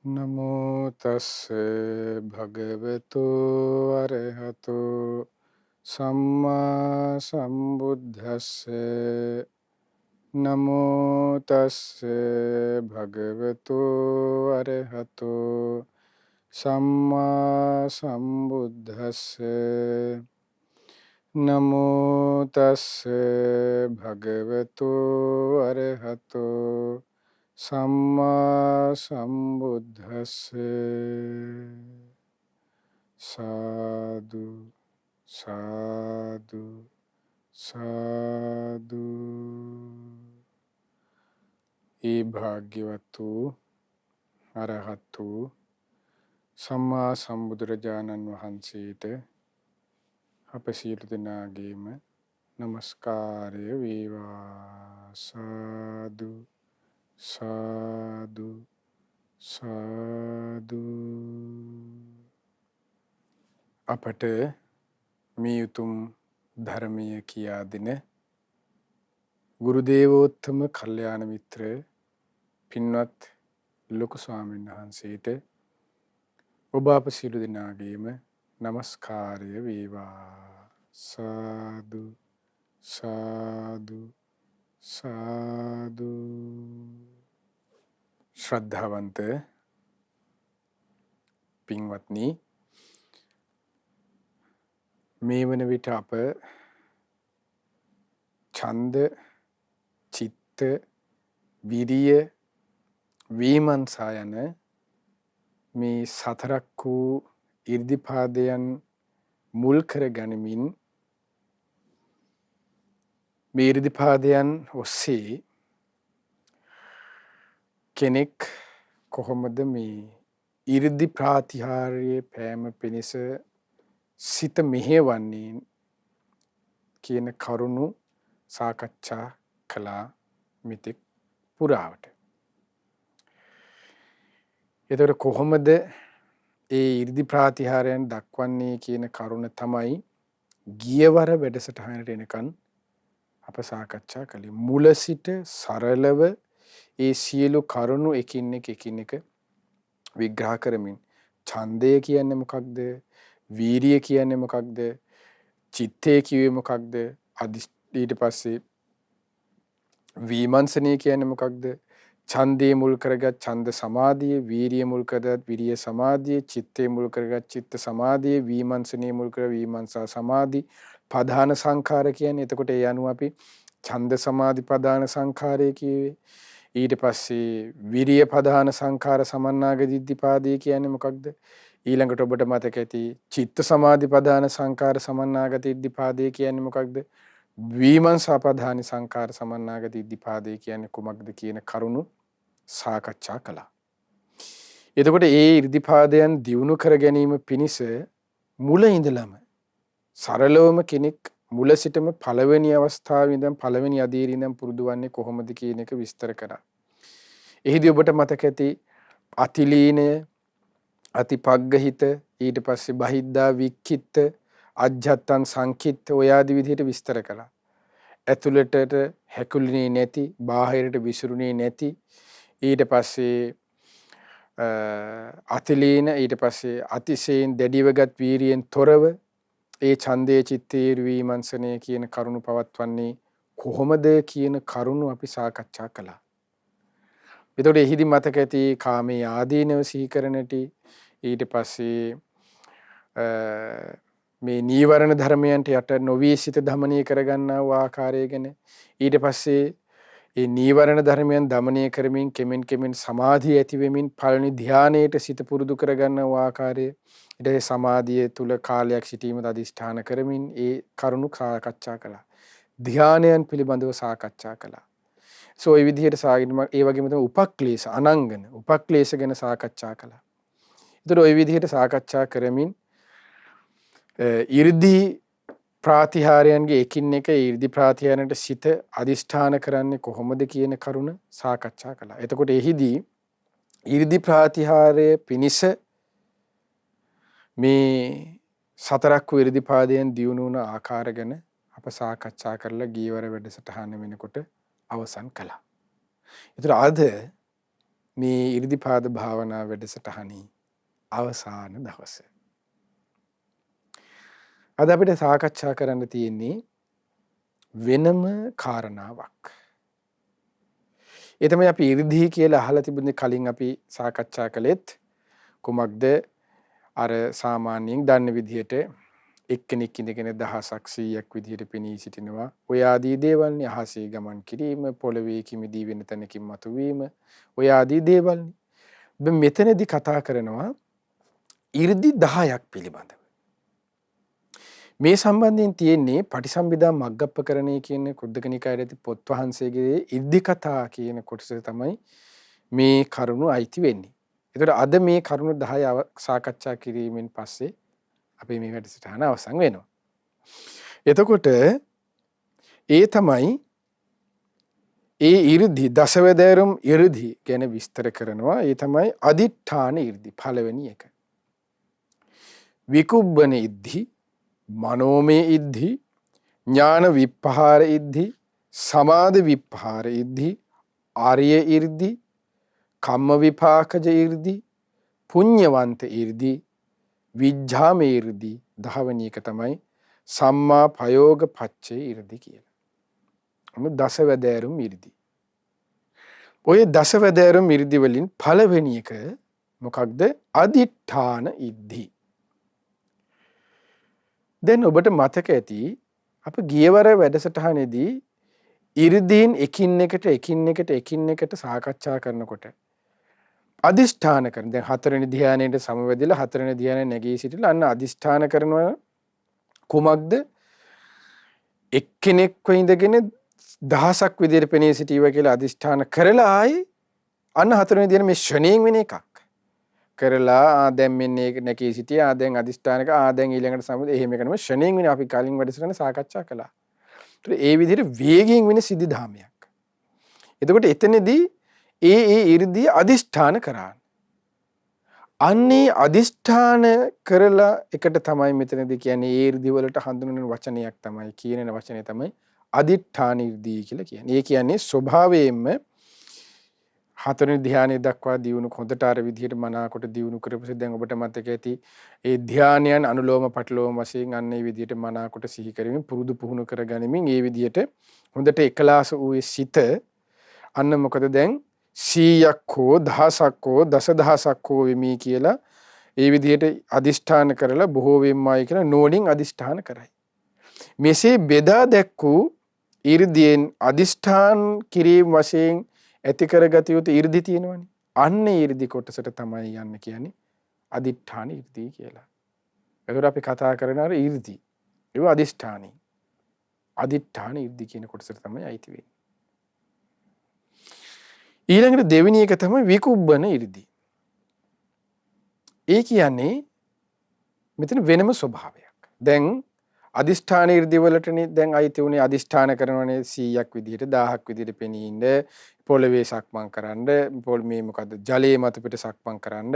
නමෝ තස්ස භගවතු අරහතු සම්මා සම්බුද්දස්ස නමෝ තස්ස භගවතු අරහතු සම්මා සම්බුද්දස්ස නමෝ තස්ස භගවතු අරහතු සම්මා සම්බුද්දස්ස සාදු සාදු සාදු. ඒ භාග්‍යවත් වූ අරහත් වූ සම්මා සම්බුදුරජාණන් වහන්සේට අප සියලු දෙනාගේම නමස්කාරය වේවා. සාදු සාදු සාදු. අපට මේ උතුම් ධර්මය කියා දෙන ගුරු දේවෝත්තම කල්යාණ මිත්‍ර පින්වත් ලොකු ස්වාමීන් වහන්සේට ඔබ අප සියලු දෙනාගේම නමස්කාරය වේවා. සාදු සාදු සාදු. ශ්‍රද්ධාවන්ත පින්වත්නි, මේ වන විට අප ඡන්ද, චිත්ත, විරිය, විමර්ශා යන මේ සතරක් වූ ඉර්ධිපාදයන් මුල් කර ගනිමින් මේ ඉර්ධිපාදයන් ඔස්සේ කෙනෙක් කොහොමද මේ ඉර්ධි ප්‍රාතිහාර්ය පෑම පිණිස සිත මෙහෙවන්නේ කියන කරුණු සාකච්ඡා කළා මෙතෙක් පුරාවට. එතකොට කොහොමද ඒ ඉර්ධි ප්‍රාතිහාරයන් දක්වන්නේ කියන කරුණ තමයි ගියවර වැඩසටහනට එනකන් අප සාකච්ඡා කළේ. මුල සිට සරලව ඒ සියලු කරුණු එකින් එක විග්‍රහ කරමින් ඡන්දය කියන්නේ මොකක්ද, වීරිය කියන්නේ මොකක්ද, චිත්තය කිව්වේ මොකක්ද, ඊට පස්සේ විමර්ශනය කියන්නේ මොකක්ද, ඡන්දේ මුල් කරගත් ඡන්ද සමාධිය, වීරිය මුල් කරගත් විරිය සමාධිය, චිත්තේ මුල් කරගත් චිත්ත සමාධිය, විමර්ශනය මුල් කර විමර්ශා සමාධි, පධාන සංඛාර කියන්නේ. එතකොට ඒ අනුව අපි ඡන්ද සමාධි පධාන සංඛාරය කියවේ. ඊට පස්සේ විරිය පධාන සංඛාර සමන්නාග දිද්දිපාදේ කියන්නේ මොකක්ද? ඊළඟට ඔබට මතක ඇති චිත්ත සමාධි පධාන සංඛාර සමන්නාග දිද්දිපාදේ කියන්නේ මොකක්ද? විමර්ශා පධාන සංඛාර සමන්නාග දිද්දිපාදේ කියන්නේ කුමක්ද කියන කරුණු සාකච්ඡා කළා. එතකොට ඒ ඉර්ධිපාදයන් දියුණු කර ගැනීම පිණිස මුල ඉඳලම සරලවම කෙනෙක් මුල සිටම පළවෙනි අවස්ථාවේ ඉඳන් පළවෙනි අදියරේ ඉඳන් පුරුදු වන්නේ කොහොමද කියන එක විස්තර කරා. එහිදී ඔබට මතක ඇති අතිලීනය, අතිපග්ගහිත, ඊට පස්සේ බහිද්දා වික්ඛිත්ත, අජ්ජත්තං සංකිට්ත ඔය ආදි විදිහට විස්තර කළා. ඇතුළටට හැකුළුනේ නැති, බාහිරට විසිරුනේ නැති, ඊට පස්සේ අතිලීන, ඊට පස්සේ අතිශයින් දැඩිවගත් වීරියෙන් තොරව ඒ ඡන්දේ චිත්තේ විමර්ශනය කියන කරුණු පවත්වන්නේ කොහොමද කියන කරුණු අපි සාකච්ඡා කළා. එතකොට එහිදී මතක ඇති කාමයේ ආදීනව සිහි කරනටි, ඊට පස්සේ මේ නීවරණ ධර්මයන්ට යට නොවී සිත දමනය කරගන්නා වූ ආකාරය ගැන, ඊට පස්සේ ඒ නීවරණ ධර්මයන් දමනය කරමින් කෙමෙන් සමාධිය ඇති වෙමින් පළවෙනි ධානයේට සිත පුරුදු කරගන්නා වූ ආකාරය, ඊට ඒ සමාධිය තුල කාලයක් සිටීමට අදිෂ්ඨාන කරමින් ඒ කරුණු සාකච්ඡා කළා. ධානයන් පිළිබඳව සාකච්ඡා කළා. සෝ ඒ විදිහට ඒ වගේම තමයි උපක්ලේශ, අනංගන උපක්ලේශ ගැන සාකච්ඡා කළා. ඒතර ওই විදිහට සාකච්ඡා කරමින් 이르දි ප්‍රාතිහාරයන්ගේ එකින් එක 이르දි ප්‍රාතිහාරයන්ට සිත අදිෂ්ඨාන කරන්නේ කොහොමද කියන කරුණ සාකච්ඡා කළා. එතකොට එහිදී 이르දි ප්‍රාතිහාරය පිනිස මේ සතරක් වූ 이르දි පාදයන් දියුණු වුණ ආකාර ගැන අප සාකච්ඡා කරලා ගියවර වැඩසටහන වෙනකොට අවසන් කළා. ඒතර අද මේ 이르දිපාද භාවනා වැඩසටහනේ අවසාන දවස. අද අපිට සාකච්ඡා කරන්න තියෙන්නේ වෙනම කාරණාවක්. ඒ තමයි අපි 이르දි කියලා අහලා තිබුණේ කලින් අපි සාකච්ඡා කළෙත් කුමක්ද? අර සාමාන්‍යයෙන් දන්න විදිහට එක්කෙනෙක් ඉඳගෙන දහසක් 100ක් විදිහට පෙනී සිටිනවා. ඔය ආදී දේවල්නේ. අහසේ ගමන් කිරීම, පොළවේ කිමිදී වෙන තැනකින් මතුවීම, ඔය ආදී දේවල්නේ. මෙතනදී කතා කරනවා 이르දි 10ක් පිළිබඳව. මේ සම්බන්ධයෙන් තියෙන්නේ පටිසම්භිදා මග්ගප්පකරණය කියන කුද්දක නිකායේ ඇති පොත් වහන්සේගේ ඉර්ධි කතා කියන කොටස තමයි මේ කරුණු අයිති වෙන්නේ. ඒතකොට අද මේ කරුණු 10 සාකච්ඡා කිරීමෙන් පස්සේ අපි මේ වැඩසටහන අවසන් වෙනවා. එතකොට ඒ තමයි ඒ 이르දි දසවැදෑරුම් 이르දි ගැන විස්තර කරනවා. ඒ තමයි අදිඨාන 이르දි පළවෙනි එක. විකුබ්බන ඉද්ධි, මනෝමය ඉද්ධි, ඥාන විප්පහාර ඉද්ධි, සමාධි විප්පහාර ඉද්ධි, ආර්ය ඉර්ධි, කම්ම විපාකජ ඉර්ධි, පුඤ්ඤවන්ත ඉර්ධි, විජ්ජාමේ ඉර්ධි, 10වෙනි එක තමයි සම්මා පයෝග පච්චේ ඉර්ධි කියලා. දසවැදෑරුම් ඉර්ධි. ඔය දසවැදෑරුම් ඉර්ධි වලින් පළවෙනි එක මොකක්ද? අදිඨාන ඉද්ධි. දැන් ඔබට මතක ඇති අප ගියවර වැඩසටහනේදී 이르දීන් එකින් එකට සාකච්ඡා කරනකොට අදිෂ්ඨාන කරන දැන් හතරවෙනි ධ්‍යානයේ සමවැදිලා හතරවෙනි ධ්‍යානයේ නැගී සිටිලා අන්න අදිෂ්ඨාන කරනවා කුමක්ද? එක්කෙනෙක්ව ඉඳගෙන දහසක් විදිහට පෙනී සිටීවා කියලා අදිෂ්ඨාන කරලා ආයි අන්න හතරවෙනි ධ්‍යාන මේ ෂණයෙන් වෙන එකක් කරලා දැන් මෙන්නේ නැකී සිටියා දැන් අදිෂ්ඨානක දැන් ඊළඟට සමුද එහෙම කරනම ෂණයෙන් වෙන අපි කලින් වැඩසටහන සාකච්ඡා කළා. ඒත් ඒ විදිහට වේගයෙන් වෙන සිද්ධි ධාමයක්. එතකොට එතනදී ඒ 이르දී අදිෂ්ඨාන කරා. අන්නේ අදිෂ්ඨාන කරලා එකට තමයි මෙතනදී කියන්නේ ඒ 이르දී වලට හඳුන්වන වචනයක් තමයි කියන වචනේ තමයි අදිඨාන 이르දී කියලා කියන්නේ. ඒ කියන්නේ ස්වභාවයෙන්ම හතරවෙනි ධ්‍යානයේ දක්වා දියුණු හොඳට අර විදිහට මනාකොට දියුණු කරපස්සේ දැන් ඔබට මතක ඇති ඒ ධ්‍යානයන් අනුලෝම පටලෝම වශයෙන් අන්න ඒ විදිහට මනාකොට සිහි කරමින් පුරුදු පුහුණු කරගනිමින් ඒ විදිහට හොඳට එකලාස වූ සිත අන්න මොකද දැන් 100ක් හෝ දහසක් හෝ දසදහසක් හෝ වෙමි කියලා ඒ විදිහට අදිෂ්ඨාන කරලා බොහෝ වෙම්මායි කියලා නෝනින් අදිෂ්ඨාන කරයි. මෙසේ බෙදා දැක්වූ 이르දීන් අදිෂ්ඨාන කිරීම වශයෙන් ඇති කරගත යුතු 이르දි තියෙනවනේ. අන්න 이르දි කොටසට තමයි යන්න කියන්නේ අදිඨාන 이르දි කියලා. ඒකට අපි කතා කරන අර 이르දි. ඒව අදිෂ්ඨානයි. අදිඨාන 이르දි කියන කොටසට තමයි අයිති වෙන්නේ. ඊළඟට දෙවෙනි එක තමයි විකුබ්බන 이르දි. ඒ කියන්නේ මෙතන වෙනම ස්වභාවයක්. දැන් අදිෂ්ඨාන 이르දි වලටනේ දැන් අයිති උනේ අදිෂ්ඨාන කරනවනේ 100ක් විදිහට 1000ක් විදිහට පෙනී ඉන්න පොළවේ සක්මන් කරන්න මේ මොකද්ද ජලයේ මත පිට සක්මන් කරන්න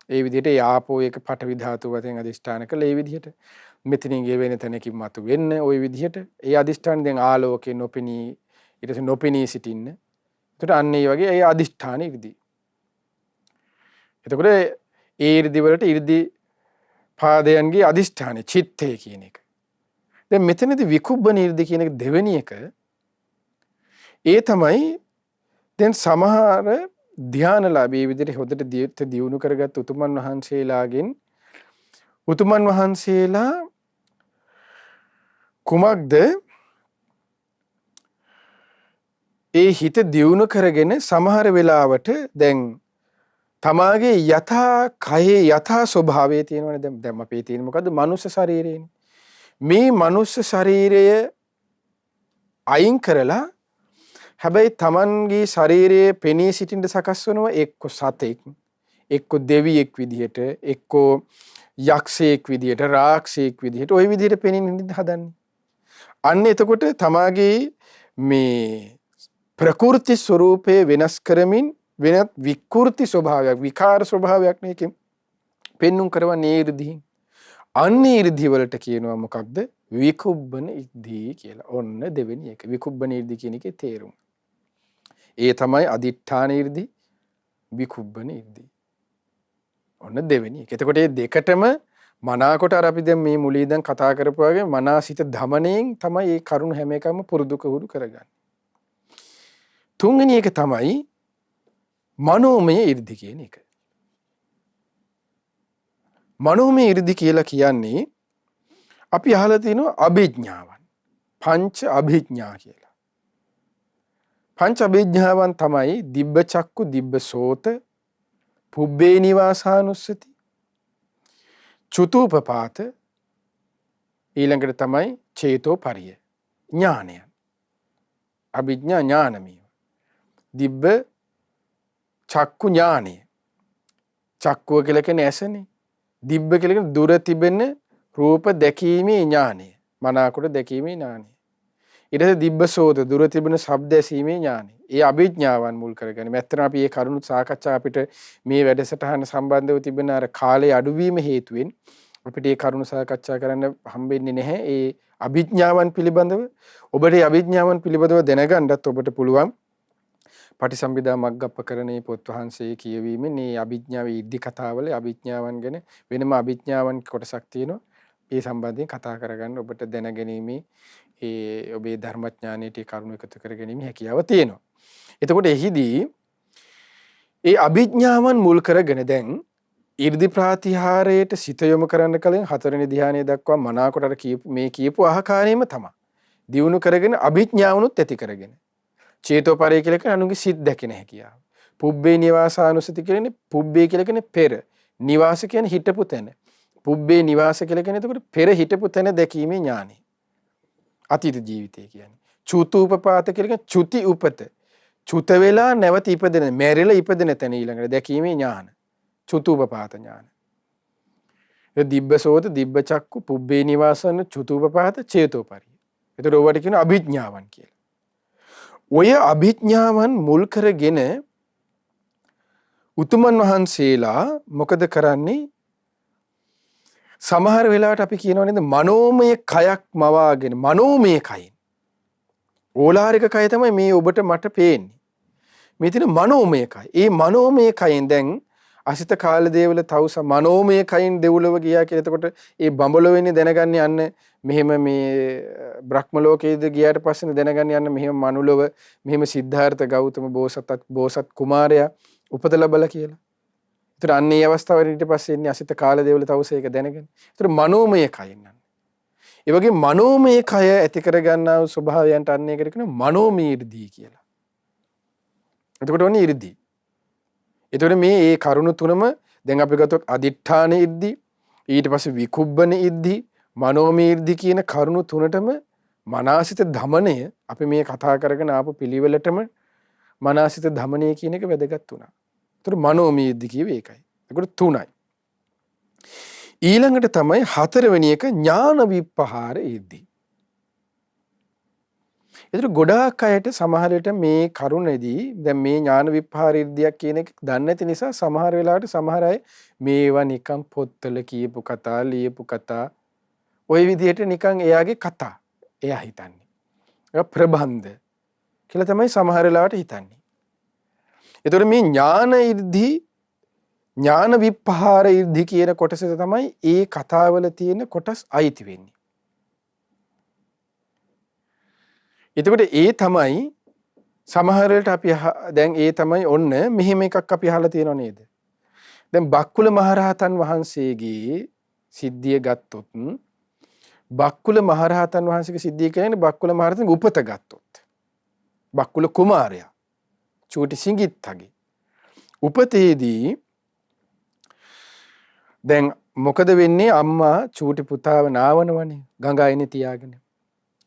ඒ විදිහට යාපෝ එක පඨවි ධාතු වශයෙන් අදිෂ්ඨාන කළා ඒ විදිහට මෙතනින් ගේ වෙන තැනකින් මතු වෙන්න ওই විදිහට ඒ අදිෂ්ඨාන දැන් ආලෝකේ නොපෙනී ඊට පස්සේ නොපෙනී සිටින්න. එතකොට අන්න ඒ වගේ ඒ අදිෂ්ඨාන 이르දි. එතකොට ඒ 이르දි වලට 이르දි පාදයන්ගේ අදිෂ්ඨාන චිත්තය කියන එක. දැන් මෙතනදී විකුබ්බන 이르දි කියන එක දෙවෙනි එක. ඒ තමයි දැන් සමහර ධානලාභී විදිහට හොදට දියුණු කරගත් උතුමන් වහන්සේලා කුමක්ද ඒ හිත දියුණු කරගෙන සමහර වෙලාවට දැන් තමාගේ යථා කයේ යථා ස්වභාවය තියෙනවනේ දැන් අපේ තියෙන මොකද්ද මනුස්ස ශරීරයනේ. මේ මනුස්ස ශරීරය අයින් කරලා හැබැයි තමන්ගේ ශරීරයේ පෙනී සිටින්න සකස් වෙනවා එක්ක සතෙක් එක්ක දෙවියෙක් විදිහට එක්ක යක්ෂයෙක් විදිහට රාක්ෂයෙක් විදිහට ওই විදිහට පෙනෙන්න හදන්නේ. අන්න එතකොට තමාගේ මේ ප්‍රකෘති ස්වરૂපේ වෙනස් කරමින් වෙනත් විකෘති ස්වභාවයක් විකාර ස්වභාවයක් මේකෙන් පෙන්눔 කරවන්නේ 이르දී. අන්න 이르දී වලට කියනවා මොකක්ද? විකුබ්බන ඉද්ධි කියලා. ඔන්න දෙවෙනි එක. විකුබ්බන ඉද්ධි කියන එකේ තේරුම. ඒ තමයි අදිඨාන 이르දී. විකුබ්බන 이르දි. ඔන්න දෙවෙනි එක. එතකොට මේ දෙකටම මනාකොට අර අපි දැන් මේ මුලින් දැන් කතා කරපු වගේ මනසිත ධමණයෙන් තමයි මේ කරුණ හැම එකම පුරුදු කවුරු කරගන්නේ. තුන්වෙනි එක තමයි මනෝමය 이르දි කියන එක. මනෝමය 이르දි කියලා කියන්නේ අපි අහලා තියෙනවා අභිඥාවන්. පංච අභිඥා කියලා. පංච අභිඥාවන් තමයි දිබ්බ චක්කු, දිබ්බ සෝත, පුබ්බේ නිවාසානුස්සති, චුතූපපාත, ඊළඟට තමයි චේතෝ පරිය ඥානය. අභිඥා ඥානමිය. දිබ්බ චක්කු ඥානය. චක්කුව කියලා කියන්නේ ඇසනේ. දිබ්බ කියලා කියන්නේ දුර තිබෙන රූප දැකීමේ ඥානය. මනාකොට දැකීමේ ඥානය. ඊට පස්සේ දිබ්බ සෝත දුර තිබෙන ශබ්ද ඇසීමේ ඥානය. ඒ අභිඥාවන් මුල් කරගෙන මෙතන අපි මේ කරුණු සාකච්ඡා අපිට මේ වැඩසටහන සම්බන්ධව තිබෙන අර කාලයේ අඩුවීම හේතුවෙන් අපිට මේ කරුණු සාකච්ඡා කරන්න හම්බෙන්නේ නැහැ. ඒ අභිඥාවන් පිළිබඳව ඔබට මේ අභිඥාවන් පිළිබඳව දැනගන්නත් ඔබට පුළුවන්. පටිසම්භිදා මග්ගප්පකරණේ පොත් වහන්සේ කියවීමෙන් මේ අභිඥාවේ ඉද්ධි කතාවල අභිඥාවන් ගැන වෙනම අභිඥාවන් කොටසක් තියෙනවා. ඒ සම්බන්ධයෙන් කතා කරගන්න ඔබට දැනගැනීමේ ඒ ඔබේ ධර්මඥානයේ කරුණු එකතු කරගැනීමේ හැකියාව තියෙනවා. එතකොට එහිදී ඒ අභිඥාවන් මුල් කරගෙන දැන් 이르දි ප්‍රාතිහාරයට සිත යොමු කරන්න කලින් හතරවෙනි ධ්‍යානය දක්වා මනාකොට අර මේ කියපු ආකාරයෙන්ම තමයි. දියුණු කරගෙන අභිඥාවනුත් ඇති කරගෙන. චේතෝපරය කියලා කියන්නේ අනුගේ සිත් දැකින හැකියාව. පුබ්බේ නිවාසානුසති කියන්නේ පුබ්බේ කියලා කියන්නේ පෙර. නිවාස කියන්නේ හිටපු තැන. පුබ්බේ නිවාස කියලා කියන්නේ එතකොට පෙර හිටපු තැන දැකීමේ ඥානෙ. අතීත ජීවිතය කියන්නේ. චුතූපපාත කියලා කියන්නේ චුති උපත. චුත වෙලා නැවත ඉපදෙන, මැරිලා ඉපදෙන තැන ඊළඟට දැකීමේ ඥාන. චුතූපපාත ඥාන. ඒ දිබ්බසෝත, දිබ්බ චක්කු, පුබ්බේ නිවාසන, චුතූපපාත, චේතෝපරි. ඒතර ඔවට කියන අභිඥාවන් කියලා. ඔය අභිඥාවන් මුල් කරගෙන උතුමන් වහන්සේලා මොකද කරන්නේ? සමහර වෙලාවට අපි කියනවා නේද මනෝමය කයක් මවාගෙන මනෝමය කයින්. ඕලාරික කය තමයි මේ ඔබට මට පේන්නේ. මේ තියෙන මනෝමය කය. ඒ මනෝමය කයෙන් දැන් අසිත කාලදේවල තවුස මනෝමය කයින් දෙව්ලොව ගියා කියලා. එතකොට ඒ බඹලොව වෙන්නේ දැනගන්නේ යන්න මෙහෙම මේ බ්‍රහ්ම ලෝකයේද ගියාට පස්සේ දැනගන්නේ යන්න මෙහෙම මනුලොව මෙහෙම සිද්ධාර්ථ ගෞතම බෝසත් කුමාරයා උපත ලැබලා කියලා. ඒතර අන්නේ අවස්ථාවේ ඊට පස්සේ ඉන්නේ අසිත කාලදේවල තවුස ඒක දැනගෙන. ඒතර මනෝමය කයින් නන්නේ. ඒ වගේ මනෝමය කය ඇති කරගන්නා වූ ස්වභාවයන්ට අන්නේ එකට කියන මනෝමය 이르දී කියලා. එතකොට ඔන්නේ 이르දී. එතකොට මේ කරුණු තුනම දැන් අපි ගත්තොත් අදිඨාන ඉද්ධි, ඊට පස්සේ විකුබ්බන ඉද්ධි, මනෝමය ඉද්ධි කියන කරුණු තුනටම මනසිත ධමණය අපි මේ කතා කරගෙන ආපු පිළිවෙලටම මනසිත ධමණය කියන එක වැදගත් වුණා. ඒතර මනෝමය ඉද්ධි කියවේ ඒකයි. ඒකට තුනයි. ඊළඟට තමයි හතරවෙනි එක ඥාන විප්පහාර ඉද්ධි. ඒතර ගොඩාක් අයට සමහර විට මේ කරුණේදී දැන් මේ ඥාන විප්පහාර ඉද්ධියක් කියන එක දන්නේ නැති නිසා සමහර වෙලාවට සමහර අය මේවා නිකන් පොත්වල කියපු කතා, ලියපු කතා, ওই විදිහට නිකන් එයාගේ කතා එයා හිතන්නේ. ඒක ප්‍රබන්ධ කියලා තමයි සමහර වෙලාවට හිතන්නේ. ඒතර මේ ඥාන ඉද්ධි, ඥාන විප්පහාර ඉද්ධි කියන කොටසට තමයි ඒ කතාවල තියෙන කොටස් අයිති වෙන්නේ. එතකොට ඒ තමයි සමහර වෙලට අපි දැන් ඒ තමයි ඔන්න මෙහෙම එකක් අපි අහලා තියෙනව නේද? දැන් බක්කුල මහරහතන් වහන්සේගේ සිද්ධිය ගත්තොත් බක්කුල මහරහතන් වහන්සේගේ සිද්ධිය කියන්නේ බක්කුල මහරහතන්ගේ උපත ගත්තොත් බක්කුල කුමාරයා චූටි සිඟිත්තගේ උපතේදී දැන් මොකද වෙන්නේ? අම්මා චූටි පුතාව නාවනවනේ ගඟ අයිනේ තියාගෙන.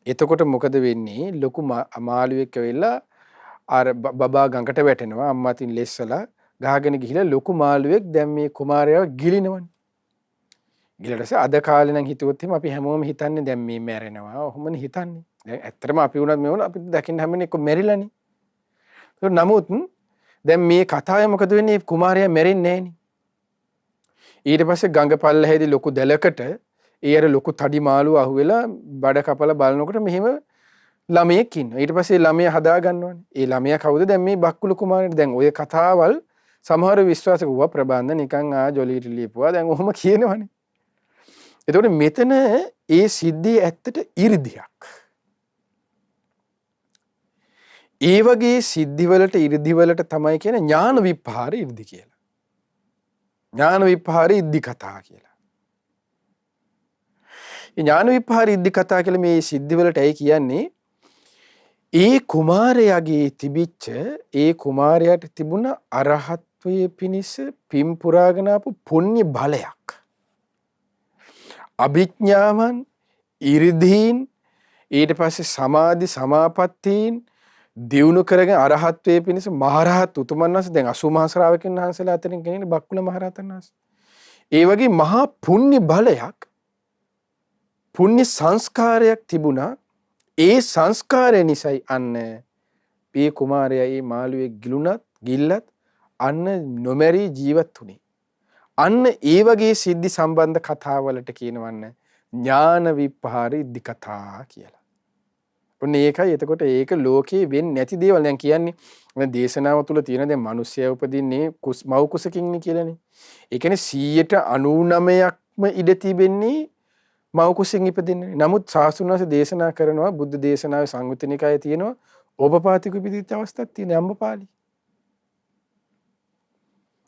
එතකොට මොකද වෙන්නේ? ලොකු මාළුවෙක් ඇවිල්ලා අර බබා ගඟට වැටෙනවා. අම්මා තින් ලෙස්සලා ගහගෙන ගිහිලා ලොකු මාළුවෙක් දැන් මේ කුමාරයාව ගිලිනවනේ. ගිලටස අද කාලේ නම් හිතුවොත් එහෙම අපි හැමෝම හිතන්නේ දැන් මේ මැරෙනවා. ඔහොමනේ හිතන්නේ. දැන් ඇත්තටම අපි වුණත් මේ වුණ අපිට දකින්න හැමනේ එක්ක මැරිලානේ. ඒක නමුත් දැන් මේ කතාවේ මොකද වෙන්නේ? කුමාරයා මැරෙන්නේ නැහනේ. ඊට පස්සේ ගඟ පල්ලෙහිදී ලොකු දැලකට ඒ අර ලොකු තඩි මාළුව අහුවෙලා බඩ කපලා බලනකොට මෙහෙම ළමයෙක් ඉන්නවා. ඊට පස්සේ ළමයා හදා ගන්නවනේ. ඒ ළමයා කවුද? දැන් මේ බක්කුල කුමාරයා. දැන් ඔය කතාවල් සමහර විශ්වාස කරුවා ප්‍රබන්ධ නිකන් ජොලියට ලියපුවා. දැන් ඔහොම කියනවනේ. එතකොට මෙතන ඒ සිද්ධිය ඇත්තට 이르දියක්. ඒ වගේ සිද්ධිවලට 이르දිවලට තමයි කියන්නේ ඥාන විප්පහාර 이르දි කියලා. ඥාන විප්පහාර ඉද්දි කතා කියලා. මේ ඥාන විප්පහාර ඉද්දි කතා කියලා මේ සිද්ධිවලට ඇයි කියන්නේ? ඒ කුමාරයාගේ තිබිච්ච ඒ කුමාරයාට තිබුණ අරහත්වයේ පිනිස පින් පුරාගෙන ආපු පුණ්‍ය බලයක්. අභිඥාවන් 이르දීන් ඊට පස්සේ සමාධි සමාපත්තීන් දියුණු කරගෙන අරහත්වයේ පිණිස මහරහත් උතුමන් වහන්සේ දැන් 80 මහා ශ්‍රාවකයන් වහන්සේලා අතරින් කෙනෙක් බක්කුල මහරහතන් වහන්සේ. ඒ වගේ මහා පුණ්‍ය බලයක් පුණ්‍ය සංස්කාරයක් තිබුණා. ඒ සංස්කාරය නිසායි අන්න මේ කුමාරයා මේ මාළුවේ ගිල්ලත් අන්න නොමැරී ජීවත් වුණේ. අන්න ඒ වගේ සිද්ධි සම්බන්ධ කතාවලට කියනවන්න ඥාන විප්පහාර ඉද්දි කතා කියලා. ඔන්න ඒකයි එතකොට ඒක ලෝකේ වෙන්නේ නැති දේවල් දැන් කියන්නේ මේ දේශනාව තුල තියෙන දැන් මිනිස්සයා උපදින්නේ මව් කුසකින්නේ කියලානේ. ඒ කියන්නේ 99%ක්ම ඉඩ තිබෙන්නේ මව් කුසෙන් ඉපදෙන්නේ. නමුත් සාසුන් වහන්සේ දේශනා කරනවා බුද්ධ දේශනාවේ සංයුත්ත නිකායේ තියෙනවා ඕපපාතික ඉපදිච්ච අවස්ථාවක් තියෙන අම්බපාලි.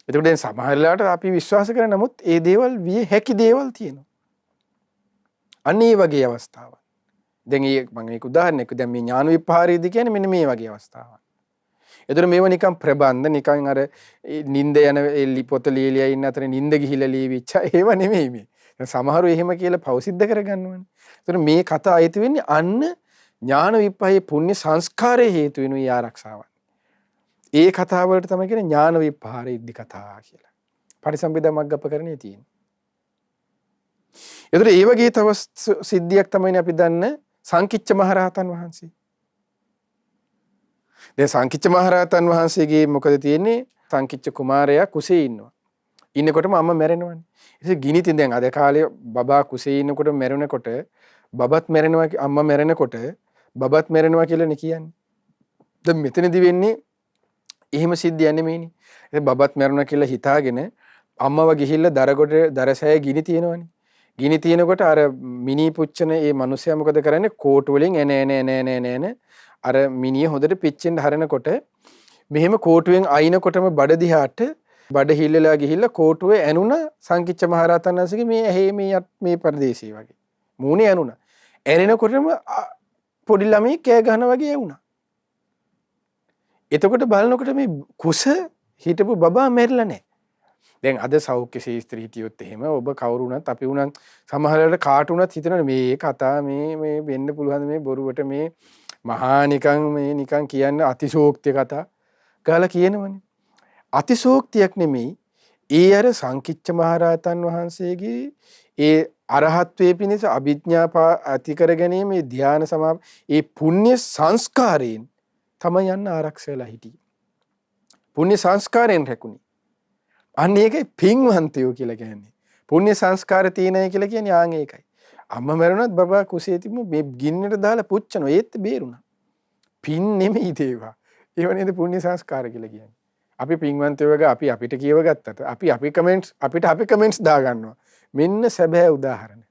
එතකොට දැන් සමහර වෙලාවට අපි විශ්වාස කරන නමුත් ඒ දේවල් විය හැකි දේවල් තියෙනවා. අන්න ඒ වගේ අවස්ථාවක්. දැන් මම මේක උදාහරණයක් දැන් මේ ඥාන විප්පහාරයේදී කියන්නේ මෙන්න මේ වගේ අවස්ථාවක්. ඒතර මේව නිකන් ප්‍රබන්ධ නිකන් අර නිින්ද යන පොත ලියලියා ඉන්න අතර නිින්ද ගිහිලා ලියවිච්ච ඒව නෙමෙයි මේ. දැන් සමහරව එහෙම කියලා පෞසිද්ධ කරගන්නවනේ. ඒතර මේ කතා අයිති වෙන්නේ අන්න ඥාන විප්පහයේ පුණ්‍ය සංස්කාරයේ හේතු වෙනුයි ආරක්ෂාවක්. ඒ කතාව වලට තමයි කියන්නේ ඥාන විප්පහාර ඉද්දි කතා කියලා. පරිසම්පදා මග්ගපකරණේ තියෙන්නේ. ඒතර ඒ වගේ තව සිද්ධියක් තමයි අපි දන්නේ සංකිච්ච මහරහතන් වහන්සේ. දැන් සංකිච්ච මහරහතන් වහන්සේගේ මොකද තියෙන්නේ? සංකිච්ච කුමාරයා කුසේ ඉන්නවා. ඉන්නකොටම අම්මා මැරෙනවානේ. ඉතින් ගිනිතින් දැන් අද කාලේ බබා කුසේ ඉන්නකොට මැරුණකොට බබත් මැරෙනවා අම්මා මැරෙනකොට බබත් මැරෙනවා කියලානේ කියන්නේ. දැන් මෙතනදි වෙන්නේ එහෙම සිද්ධියක් නෙමෙයිනේ. ඉතින් බබත් මැරුණා කියලා හිතාගෙන අම්මව ගිහිල්ලා දරසෑය ගිනි තියනවනේ. ගිනි තියනකොට අර මිනි පුච්චන ඒ මිනිස්සයා මොකද කරන්නේ? කෝටු වලින් එන අර මිනිය හොඳට පිච්චෙන්න හරනකොට මෙහෙම කෝටුවෙන් අයින්කොටම බඩ දිහාට බඩ හිල්ලලා ගිහිල්ලා කෝටුවේ ඇනුණ සංකිච්ච මහරහතන් වහන්සේගේ මේ ඇහි මේ ප්‍රදේශයේ වගේ. මූණේ ඇනුණා. ඇනෙනකොටම පොඩි ළමයි කෑ ගහනවා වගේ ඇවුණා. එතකොට බලනකොට මේ කුස හිටපු බබා මැරිලා නැහැ. දැන් අද සෞඛ්‍ය ශාස්ත්‍රී හිටියොත් එහෙම ඔබ කවුරු වුණත් අපි වුණත් සමහර වෙලාවට කාට වුණත් හිතනවා මේ කතා මේ වෙන්න පුළුවන් මේ බොරුවට මේ මහා නිකන් කියන්නේ අතිශෝක්ති කතා ගාලා කියනවනේ. අතිශෝක්තියක් නෙමෙයි. ඒ අර සංකිච්ච මහරහතන් වහන්සේගේ ඒ අරහත්වයේ පිණිස අභිඥා ඇති කර ගැනීම මේ ධ්‍යාන ඒ පුණ්‍ය සංස්කාරයෙන් තමයි යන්න ආරක්ෂලා හිටියේ. පුණ්‍ය සංස්කාරයෙන් රැකුණේ. අන්න ඒකයි පින්වන්තයෝ කියලා කියන්නේ. පුණ්‍ය සංස්කාර තියෙනයි කියලා කියන්නේ ආන් ඒකයි. අම්මා මැරුණත් බබා කුසේ තිබු මේ ගින්නට දාලා පුච්චනවා ඒත් බේරුණා. පින් නෙමෙයි දේවා. ඒව නේද පුණ්‍ය සංස්කාර කියලා කියන්නේ. අපි පින්වන්තයෝ වගේ අපි අපිට කියව ගත්තට අපි කමෙන්ට්ස් දා ගන්නවා. මෙන්න සැබෑ උදාහරණ.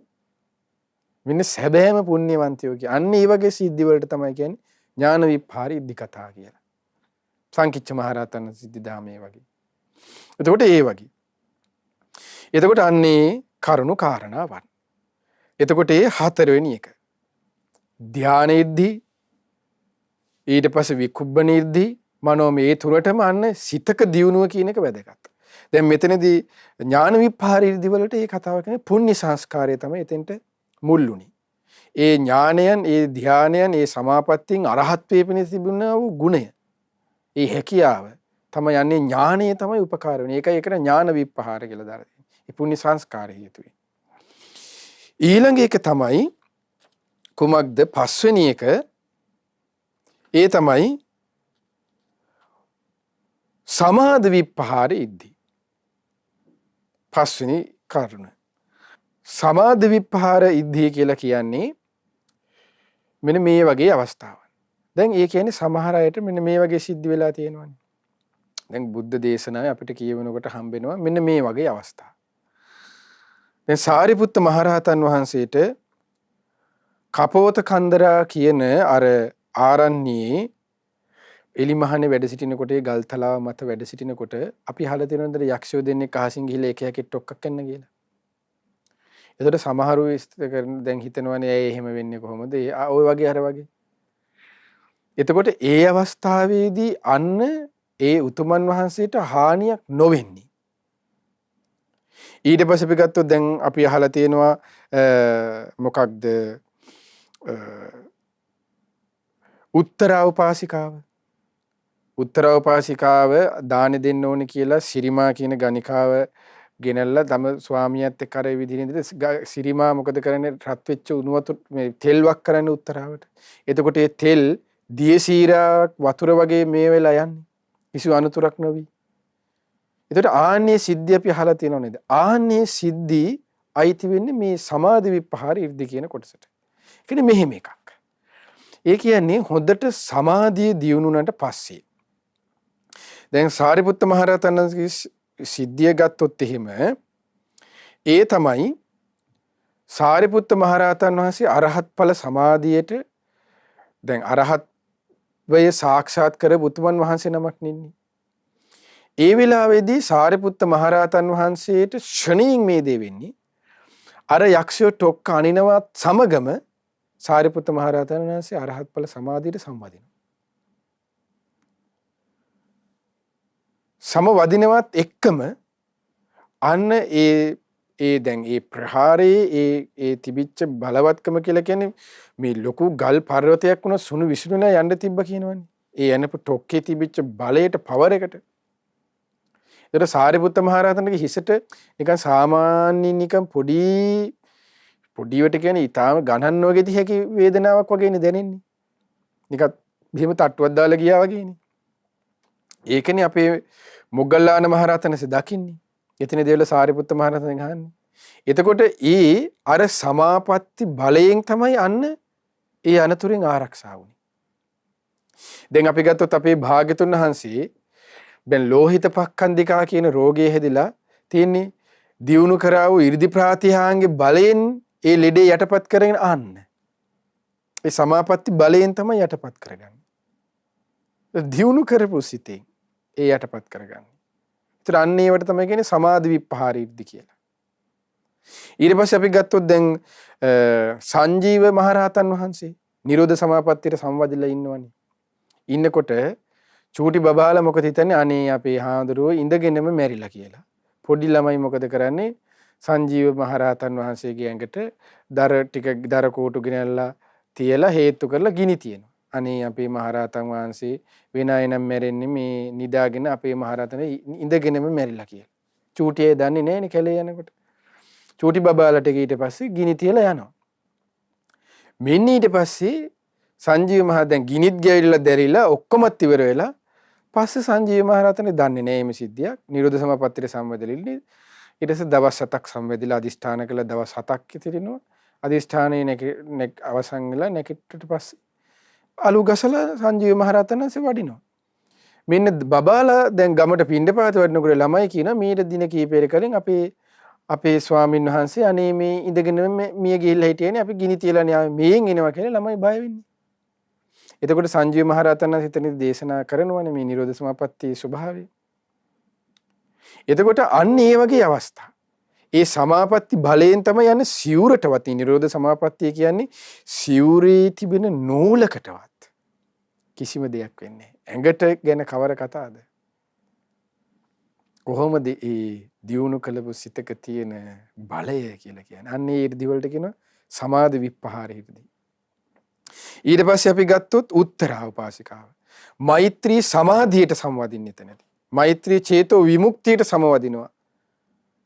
මෙන්න සැබෑම පුණ්‍යවන්තයෝ කිය. අන්න ඒ වගේ සිද්ධි වලට තමයි කියන්නේ ඥාන විප්පහාර ඉද්දි කතා කියලා. සංකිච්ච මහරහතන් සිද්ධි දාමේ වගේ. එතකොට ඒ වගේ. එතකොට අන්නේ කරුණු කාරණාවන්. එතකොට ඒ හතරවෙනි එක. ධානයේදී ඊට පස්සේ විකුබ්බණයේදී මනෝමය තුරටම අන්න සිතක දියුණුව කියන එක වැදගත්. දැන් මෙතනදී ඥාන විප්පහාර ඉර්ධි වලට මේ කතාව කියන්නේ පුණ්‍ය සංස්කාරය තමයි එතෙන්ට මුල්ුණේ. ඒ ඥානයන්, ඒ ධානයන්, ඒ සමාපත්තියෙන් අරහත්ත්වයේ පිණිස තිබුණා වූ ගුණය. ඒ හැකියාව තමයි යන්නේ ඥානය තමයි උපකාර වෙන්නේ. ඒකයි ඒකට ඥාන විප්පහාර කියලා දාලා තියෙන්නේ. ඒ පුණ්‍ය සංස්කාර හේතුවෙන්. ඊළඟ එක තමයි කුමක්ද? පස්වෙනි එක. ඒ තමයි සමාධි විප්පහාර ඉද්දි. පස්වෙනි කරුණ. සමාධි විප්පහාර ඉද්දි කියලා කියන්නේ මෙන්න මේ වගේ අවස්ථාවක්. දැන් ඒ කියන්නේ සමහර අයට මෙන්න මේ වගේ සිද්ධ වෙලා තියෙනවානේ. දැන් බුද්ධ දේශනාවේ අපිට කියවෙනකොට හම්බෙනවා මෙන්න මේ වගේ අවස්ථා. දැන් සාරිපුත්ත මහරහතන් වහන්සේට කපෝත කන්දරා කියන අර ආරණ්‍යයේ එලිමහනේ වැඩ සිටිනකොට ඒ ගල්තලාව මත වැඩ සිටිනකොට අපි අහලා තියෙනවද යක්ෂයෝ දෙන්නෙක් අහසින් ගිහිල්ලා එක එකෙක් ටොක්කක් කන්න කියලා. ඒතකොට සමහරු දැන් හිතනවනේ ඇයි එහෙම වෙන්නේ කොහොමද? ඔය වගේ අර වගේ. එතකොට ඒ අවස්ථාවේදී අන්න ඒ උතුමන් වහන්සේට හානියක් නොවෙන්නේ. ඊට පස්සේ අපි ගත්තොත් දැන් අපි අහලා තියෙනවා මොකක්ද උත්තරා උපාසිකාව. උත්තරා උපාසිකාව දාන දෙන්න ඕනේ කියලා සිරිමා කියන ගණිකාව ගෙනල්ලා තම ස්වාමියාත් එක්ක අර විදිහින් සිරිමා මොකද කරන්නේ රත් වෙච්ච උණු වතුර මේ තෙල්වක් කරන්නේ උත්තරාවට. එතකොට ඒ තෙල් දියසීරාවක් වතුර වගේ මේ වෙලා යන්නේ. කිසිදු අනතුරක් නොවි. එතකොට ආන්නේ සිද්ධිය අපි අහලා තියෙනව නේද? ආන්නේ සිද්ධි අයිති වෙන්නේ මේ සමාධි විපහාර 이르දි කියන කොටසට. ඒ කියන්නේ මෙහෙම එකක්. ඒ කියන්නේ හොඳට සමාධිය දියුණුනට පස්සේ දැන් සාරිපුත්ත මහරහතන් වහන්සේගේ සිද්ධිය ගත්තොත් එහෙම ඒ තමයි සාරිපුත්ත මහරහතන් වහන්සේ අරහත් ඵල සමාධියට දැන් අරහත් වේ සාක්ෂාත් කර බුදුන් වහන්සේ නමක් නින්නේ. ඒ වෙලාවේදී සාරිපුත්ත මහරහතන් වහන්සේට ෂණීන් මේ දේ වෙන්නේ අර යක්ෂයෝ ටොක්ක අනිනවත් සමගම සාරිපුත්ත මහරහතන් වහන්සේ අරහත් ඵල සමාධියට සම්වදිනවා. සමවදිනවත් එක්කම අන්න ඒ දැන් ඒ ප්‍රහාරයේ ඒ තිබිච්ච බලවත්කම කියලා කියන්නේ මේ ලොකු ගල් පර්වතයක් වුණා සුණු විසුණුලා යන්න තිබ්බ කියනවනේ. ඒ යනපු ටොක්කේ තිබිච්ච බලයට පවර් එකට. ඒතර සාරිපුත්ත මහරහතන්ගේ හිසට නිකන් සාමාන්‍ය නිකන් පොඩිවට කියන්නේ ඊටාම ගණන් නොගෙති හැකි වේදනාවක් වගේනේ දැනෙන්නේ. නිකන් බිම තට්ටුවක් දාලා ගියා වගේනේ. ඒකනේ අපේ මොග්ගල්ලාන මහරහතන්සේ දකින්නේ. එතන දේවල සාරිපුත්ත මහරහතන් අහන්නේ. එතකොට අර සමාපatti බලයෙන් තමයි අන්න ඒ අනතුරෙන් ආරක්ෂා වුනේ. දැන් අපි ගත්තොත් අපේ භාග්‍යතුන් වහන්සේ දැන් ලෝහිත පක්ඛන්දිකා කියන රෝගය හැදිලා තියෙන්නේ දියුණු කරා වූ 이르දි ප්‍රාතිහාංගේ බලයෙන් ඒ ලෙඩේ යටපත් කරගෙන ආන්න. ඒ සමාපatti බලයෙන් තමයි යටපත් කරගන්නේ. දියුණු කරපු සිතෙන් ඒ යටපත් කරගන්නේ. ඒතර අන්න ඒවට තමයි කියන්නේ සමාධි විපහාර 이르දි කියලා. ඊට පස්සේ අපි ගත්තොත් දැන් සංජීව මහරහතන් වහන්සේ නිරෝධ සමාපත්තියට සම්වදිලා ඉන්නවනේ. ඉන්නකොට චූටි බබාලා මොකද හිතන්නේ අනේ අපේ හාමුදුරුවෝ ඉඳගෙනම මැරිලා කියලා. පොඩි ළමයි මොකද කරන්නේ සංජීව මහරහතන් වහන්සේගේ ඇඟට දර කෝටු ගෙනල්ලා තියලා හේතු කරලා ගිනි තියනවා. අනේ අපේ මහරහතන් වහන්සේ වෙන අය නම් මැරෙන්නේ මේ නිදාගෙන අපේ මහරහතන් ඉඳගෙනම මැරිලා කියලා. චූටියේ දන්නේ නැහැනේ කැලේ යනකොට. චූටි බබාලට ඊට පස්සේ ගිනි තියලා යනවා. මෙන්න ඊට පස්සේ සංජීව මහ දැන් ගිනිත් ගැවිලා දැරිලා ඔක්කොමත් ඉවර වෙලා පස්සේ සංජීව මහරහතන් දන්නේ නැහැ මේ සිද්ධියක්. නිරෝධ සමාපත්තියට සම්වැදෙලින්නේ. ඊට පස්සේ දවස් 7ක් සම්වැදිලා අදිෂ්ඨාන කළා දවස් 7ක් ඉතිරිනවා. අදිෂ්ඨානයේ අවසන් වෙලා නැගිට්ටට පස්සේ අලු ගසලා සංජීව මහරහතන් වහන්සේ වඩිනවා. මෙන්න බබාලා දැන් ගමට පින්ඩපාත වඩිනකොට ළමයි කියනවා මීට දින කීපයකට කලින් අපේ ස්වාමින් වහන්සේ අනේ මේ ඉඳගෙන මිය ගිහිල්ලා හිටියනේ අපි ගිනි තියලානේ ආවේ මේෙන් එනවා කියලා ළමයි බය වෙන්නේ. එතකොට සංජීව මහරහතන් වහන්සේ හිතන්නේ දේශනා කරනවානේ මේ නිරෝධ සමාපත්තියේ ස්වභාවය. එතකොට අන්න ඒ වගේ අවස්ථා. ඒ සමාපatti බලයෙන් තමයි යන්නේ සිවුරටවත් නිරෝධ සමාපත්තිය කියන්නේ සිවුරේ තිබෙන නූලකටවත් කිසිම දෙයක් වෙන්නේ නැහැ. ඇඟට ගැන කවර කතාවද? කොහොමද ඒ දියුණු කළපු සිතක තියෙන බලය කියලා කියන්නේ. අන්න ඒ 이르දි වලට කියනවා සමාධි විපහාර 이르දි. ඊට පස්සේ අපි ගත්තොත් උත්තරා උපාසිකාව. මෛත්‍රී සමාධියට සම්වදින්න එතනදී. මෛත්‍රී චේතෝ විමුක්තියට සමවදිනවා.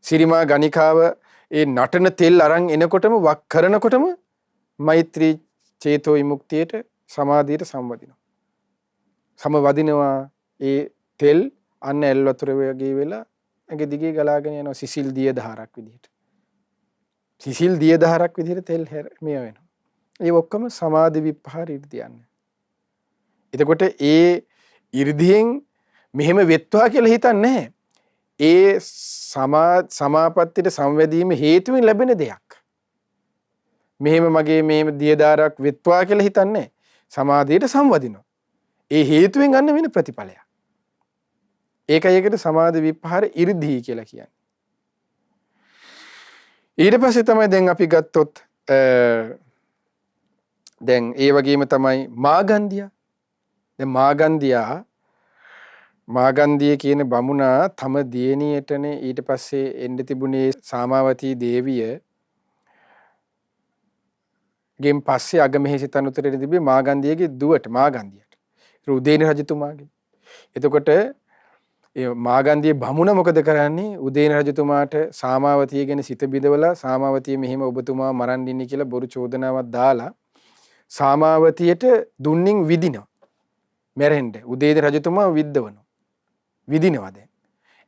සිරිමා ගණිකාව ඒ නටන තෙල් අරන් එනකොටම වක් කරනකොටම මෛත්‍රී චේතෝ විමුක්තියට සමාධියට සම්වදිනවා. සමවදිනවා ඒ තෙල් අන්න ඇල් වතුර වගේ වෙලා ඇඟ දිගේ ගලාගෙන යනවා සිසිල් දිය දහරක් විදිහට. සිසිල් දිය දහරක් විදිහට තෙල් මෙය වෙනවා. ඒ ඔක්කොම සමාධි විපහාර 이르දි යන්නේ. එතකොට ඒ 이르දියෙන් මෙහෙම වෙත්වා කියලා හිතන්නේ නැහැ. ඒ සමාපත්තියට සංවැදීම හේතුවෙන් ලැබෙන දෙයක්. මෙහෙම මගේ මෙහෙම දියදාරක් වෙත්වා කියලා හිතන්නේ සමාධියට සංවදිනවා. ඒ හේතුවෙන් ගන්න වෙන ප්‍රතිඵලයක්. ඒකයි ඒකට සමාධි විපහාර 이르දී කියලා කියන්නේ. ඊට පස්සේ තමයි දැන් අපි ගත්තොත් දැන් ඒ වගේම තමයි මාගන්ධියා. දැන් මාගන්ධිය කියන බමුණා තම දියණියටනේ ඊට පස්සේ එන්න තිබුණේ සාමාවතී දේවිය ගෙන් පස්සේ අගමෙහෙසි තනුතරේ තිබේ මාගන්ධියගේ දුවට මාගන්ධියට. උදේන රජතුමාගේ. එතකොට ඒ මාගන්ධිය බමුණ මොකද කරන්නේ? උදේන රජතුමාට සාමාවතිය ගැන සිත බිඳවලා සාමාවතිය මෙහිම ඔබතුමා මරන්න ඉන්නේ කියලා බොරු චෝදනාවක් දාලා සාමාවතියට දුන්නින් විදිනවා. මැරෙන්න. උදේන රජතුමා විදිනවා දැන්.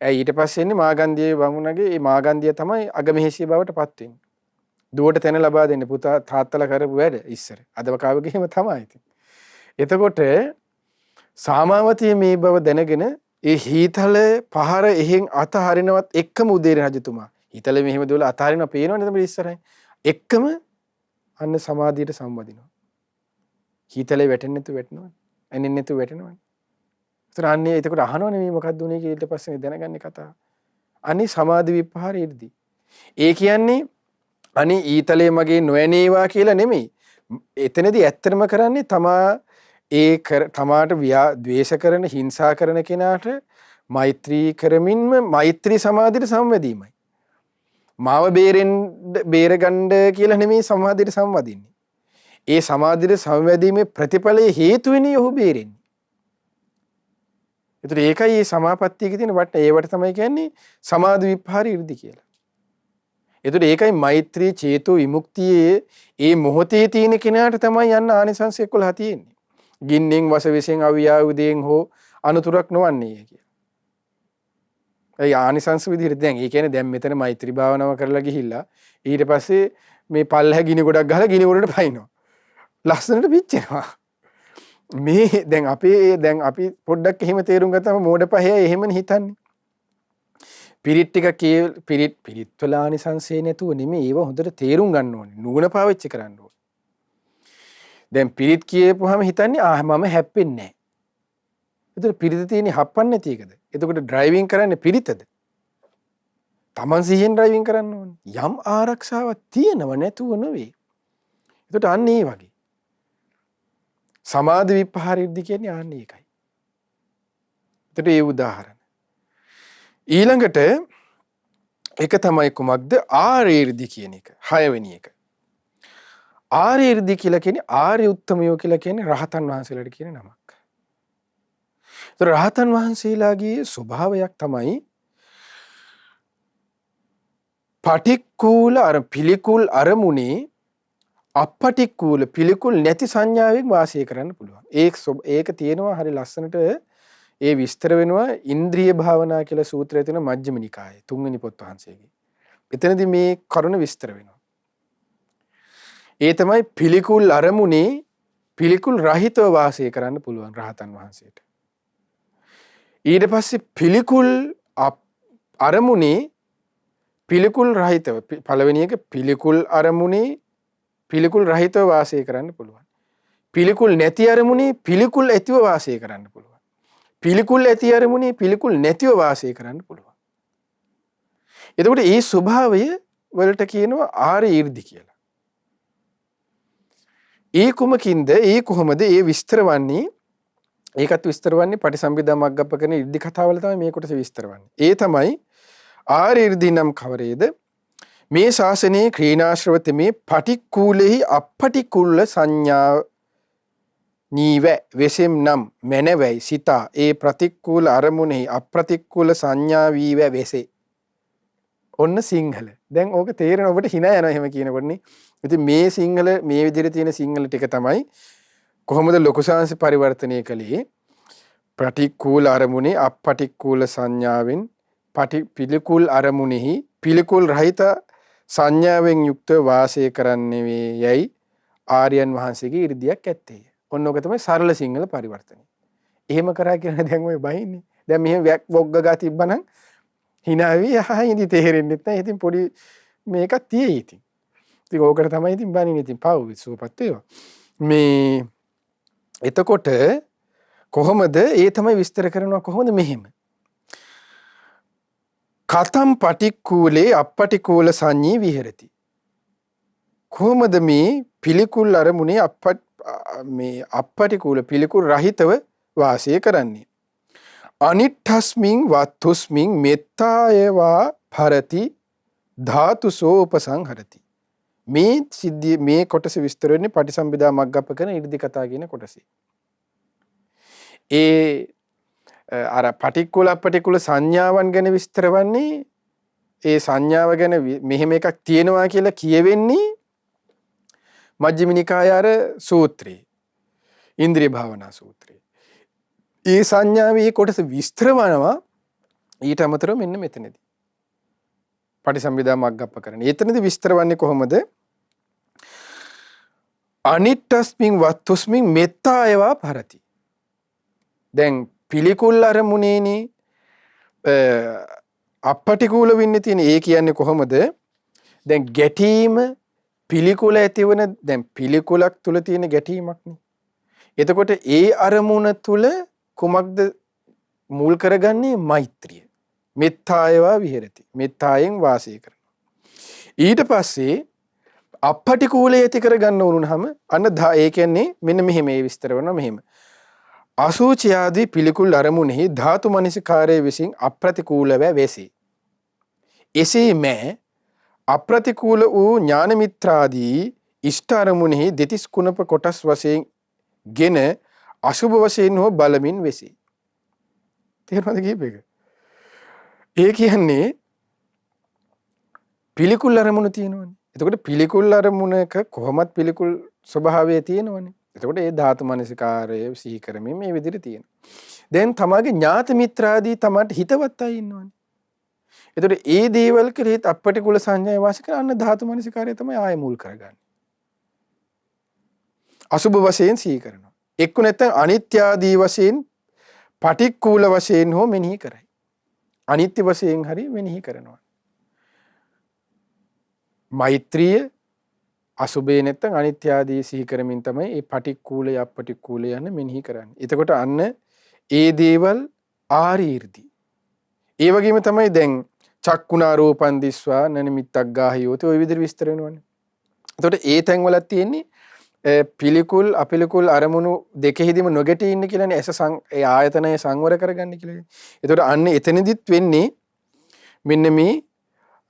ඊට පස්සේ එන්නේ මාගන්ධියේ බමුණගේ මේ මාගන්ධිය තමයි අගමෙහෙසිය බවට පත් වෙන්නේ. දුවට තැන ලබා දෙන්න පුතා තාත්තලා කරපු වැඩ ඉස්සර. අදව කාවගේම තමයි ඉතින්. එතකොට සාමාවතිය මේ බව දැනගෙන ඒ හීතල පහර එහෙන් අතහරිනවත් එක්කම උදේන රජතුමා හීතල මෙහෙම දුවලා අතහරිනවා පේනවනේ තමයි ඉස්සරහින් එක්කම අන්න සමාධියට සම්වදිනවා. හීතලේ වැටෙන්නේ නැතු වැටෙනවා. එන්නේ නැතු වැටෙනවා. ඒතර අන්නේ එතකොට අහනවනේ මේ මොකක්ද උනේ කියලා ඊට පස්සේ දැනගන්නේ කතාව. අනේ සමාධි විපහාරයේදී. ඒ කියන්නේ අනේ ඊතලේ මගේ නොයනේවා කියලා නෙමෙයි. එතනදී ඇත්තටම කරන්නේ තමාට ද්වේෂ කරන හිංසා කරන කෙනාට මෛත්‍රී කරමින්ම මෛත්‍රී සමාධියට සංවැදීමයි. මාව බේරගන්න කියලා නෙමෙයි සමාධියට සංවදින්නේ. ඒ සමාධියට සංවැදීමේ ප්‍රතිඵලයේ හේතු වෙන්නේ ඔහු බේරෙන්නේ. ඒතර ඒකයි මේ සමාපත්තියක තියෙන වට ඒවට තමයි කියන්නේ සමාධි විපහාර 이르දි කියලා. ඒතර ඒකයි මෛත්‍රී චේතෝ විමුක්තියේ ඒ මොහොතේ තියෙන කෙනාට තමයි යන්න ආනිසංස 11 තියෙන්නේ. ගින්නෙන් වසවිසෙන් අවියාවුදෙන් හෝ අනුතුරක් නොවන්නේ කියලා. ඒ ආනිසංස විදිහට දැන් ඒ කියන්නේ දැන් මෙතන මෛත්‍රී භාවනාව කරලා ගිහිල්ලා ඊට පස්සේ මේ පල්ලහ ගිනි ගොඩක් ගහලා ගිනි ගොඩට පයින්නවා. ලස්සනට පිච්චෙනවා. මේ දැන් අපි පොඩ්ඩක් එහෙම තේරුම් ගත්තම මෝඩ පහය එහෙමනේ හිතන්නේ. පිරිත් ටික පිරිත් වල ආනිසංසේ නැතුව නෙමෙයි ඒව හොඳට තේරුම් ගන්න ඕනේ. නුවණ පාවිච්චි කරන්න ඕනේ. දැන් පිරිත් කියපුවාම හිතන්නේ මම හැප්පෙන්නේ නැහැ. ඒතර පිරිත තියෙන්නේ හප්පන්නේ නැති එකද? එතකොට ඩ්‍රයිවිං කරන්නේ පිරිතද? Taman සිහියෙන් ඩ්‍රයිවිං කරන්න ඕනේ. යම් ආරක්ෂාවක් තියෙනව නැතුව නෙවෙයි. ඒකට අන්න ඒ වගේ. සමාධි විපහාරෙද්දි කියන්නේ අන්න ඒකයි. ඒකට ඒ උදාහරණ. ඊළඟට එක තමයි කුමක්ද? ආර්යර්ධි කියන එක. 6 වෙනි එක. ආර්යර්ධි කියලා කියන්නේ ආර්ය උත්තමයෝ කියලා කියන්නේ රහතන් වහන්සේලාට කියන නමක්. ඒතර රහතන් වහන්සේලාගේ ස්වභාවයක් තමයි පටික්කුල පිළිකුල් අරමුණේ අපටික්කුල පිළිකුල් නැති සංඥාවෙන් වාසය කරන්න පුළුවන්. ඒක තියෙනවා හරි ලස්සනට ඒ විස්තර වෙනවා ඉන්ද්‍රිය භාවනා කියලා සූත්‍රය තියෙන මජ්ක්‍ධිම නිකායේ 3 වෙනි පොත් වහන්සේගේ. එතනදී මේ කරුණ විස්තර වෙනවා. ඒ තමයි පිළිකුල් අරමුණේ පිළිකුල් රහිතව වාසය කරන්න පුළුවන් රහතන් වහන්සේට. ඊට පස්සේ පිළිකුල් අරමුණේ පිළිකුල් රහිතව පළවෙනි එක පිළිකුල් අරමුණේ පිළිකුල් රහිතව වාසය කරන්න පුළුවන්. පිළිකුල් නැති අරමුණේ පිළිකුල් ඇතිව වාසය කරන්න පුළුවන්. පිළිකුල් ඇති අරමුණේ පිළිකුල් නැතිව වාසය කරන්න පුළුවන්. එතකොට මේ ස්වභාවය වලට කියනවා ආර්යර්ධි කියලා. ඒ කොමකින්ද ඒ කොහොමද ඒ විස්තර වන්නේ? ඒකත් විස්තර වන්නේ පටිසම්භිදා මග්ගප්ප කරන ඉර්ධි කතාවල තමයි මේ කොටස විස්තර වන්නේ. ඒ තමයි ආර්යර්ධි නම් කවරේද? මේ ශාසනයේ ක්‍රීනාශ්‍රවතමේ පටික්කුලෙහි අපටික්කුල සංඥා නීව වෙසෙම් නම් මැනවයි සිතා ඒ ප්‍රතික්කුල අරමුණෙහි අප්‍රතික්කුල සංඥා වීව වෙසේ. ඔන්න සිංහල. දැන් ඕක තේරෙන ඔබට hina යනවා එහෙම කියනකොටනේ. ඉතින් මේ සිංහල මේ විදිහට තියෙන සිංහල ටික තමයි කොහොමද ලොකු ශාංශ පරිවර්තනය කළේ? ප්‍රතික්කුල අරමුණේ අපටික්කුල සංඥාවෙන් පිළිකුල් අරමුණෙහි පිළිකුල් රහිත සංඥාවෙන් යුක්ත වාසය කරන්නේ යයි ආර්යයන් වහන්සේගේ 이르දියක් ඇත්තේ. ඔන්න ඔක තමයි සරල සිංහල පරිවර්තනය. එහෙම කරා කියන දැන් ඔය බහින්නේ. දැන් මෙහෙම වොග්ගගා තිබ්බනම් hina වෙවි ඉඳි තේරෙන්නේ නැහැ. ඉතින් පොඩි මේකක් තියෙයි ඉතින්. ඉතින් ඕකට තමයි ඉතින් බණින්නේ. ඉතින් පව් සුවපත් වේවා. මේ එතකොට කොහොමද ඒ තමයි විස්තර කරනවා කොහොමද මෙහෙම. කතම් පටික්කුලේ අපටිකූල සංඤී විහෙරති. කොහොමද මේ පිළිකුල් අරමුණේ අපටිකූල පිළිකුල් රහිතව වාසය කරන්නේ. අනිට්ඨස්මින් වත්තුස්මින් මෙත්තායවා භරති ධාතුසෝ උපසංහරති. මේ සිද්ධිය මේ කොටස විස්තර වෙන්නේ පටිසම්භිදා මග්ගප්පකන ඉර්ධි කතා කියන කොටසේ. ඒ අර පටික්කුල අපටිකුල සංඥාවන් ගැන විස්තර වන්නේ ඒ සංඥාව ගැන මෙහෙම එකක් තියෙනවා කියලා කියවෙන්නේ මජ්ක්‍ධිම නිකාය අර සූත්‍රේ. ඉන්ද්‍රිය භාවනා සූත්‍රේ. ඒ සංඥාවේ කොටස විස්තර වනවා ඊට අමතරව මෙන්න මෙතනදී. පටිසම්භිදා මග්ගප්පකරණ. එතනදී විස්තර වන්නේ කොහොමද? අනිට්ඨස්මින් වත්තුස්මින් මෙත්තායවා භරති. දැන් පිළිකුල් අරමුණේනේ අපටිකූල වෙන්න තියෙන. ඒ කියන්නේ කොහොමද? දැන් ගැටීම පිළිකුල ඇතිවන දැන් පිළිකුලක් තුල තියෙන ගැටීමක් නේ. එතකොට ඒ අරමුණ තුල කුමක්ද මුල් කරගන්නේ? මෛත්‍රිය. මෙත්තායවා විහෙරති. මෙත්තායෙන් වාසය කරනවා. ඊට පස්සේ අපටිකූලය ඇති කරගන්න උනුනහම අන්න ඒ කියන්නේ මෙන්න මෙහෙම ඒ විස්තර කරනවා මෙහෙම. අසුචි ආදී පිළිකුල් අරමුණෙහි ධාතු මනසිකාරයේ විසින් අප්‍රතිකූලව වෙසී. එසේ මෑ අප්‍රතිකූල වූ ඥාන මිත්‍රාදී ඉෂ්ඨ අරමුණෙහි දෙතිස් කුණප කොටස් වශයෙන් ගෙන අසුභ වශයෙන් හෝ බලමින් වෙසී. තේරුණාද කීප එක? ඒ කියන්නේ පිළිකුල් අරමුණු තියෙනවනේ. එතකොට පිළිකුල් අරමුණක කොහොමත් පිළිකුල් ස්වභාවය තියෙනවනේ. එතකොට ඒ ධාතු මනසිකාරය සිහි කරමින් මේ විදිහට තියෙනවා. දැන් තමාගේ ඥාති මිත්‍රාදී තමාට හිතවත් අය ඉන්නවනේ. එතකොට ඒ දේවල් කෙරෙහිත් අපටිකුල සංඥා වාස කරන ධාතු මනසිකාරය තමයි ආය මුල් කරගන්නේ. අසුභ වශයෙන් සිහි කරනවා. එක්ක නැත්නම් අනිත්‍ය ආදී වශයෙන් පටික්කුල වශයෙන් හෝ මෙනෙහි කරයි. අනිත්‍ය වශයෙන් හරි මෙනෙහි කරනවා. මෛත්‍රිය අසුභේ නැත්නම් අනිත්‍ය ආදී සිහි කරමින් තමයි මේ පටික්කුල අපටික්කුල යන මෙනෙහි කරන්නේ. එතකොට අන්න ඒ දේවල් ආරීර්දි. ඒ වගේම තමයි දැන් චක්කුණා රූපං දිස්වා නනිමිත්තක් ගාහියෝති ඔය විදිහට විස්තර වෙනවනේ. එතකොට ඒ තැන් වල තියෙන්නේ පිළිකුල් අපිළිකුල් අරමුණු දෙකෙහිදීම නොගැටී ඉන්න කියලානේ ඇස ඒ ආයතනය සංවර කරගන්න කියලා. එතකොට අන්න එතනදිත් වෙන්නේ මෙන්න මේ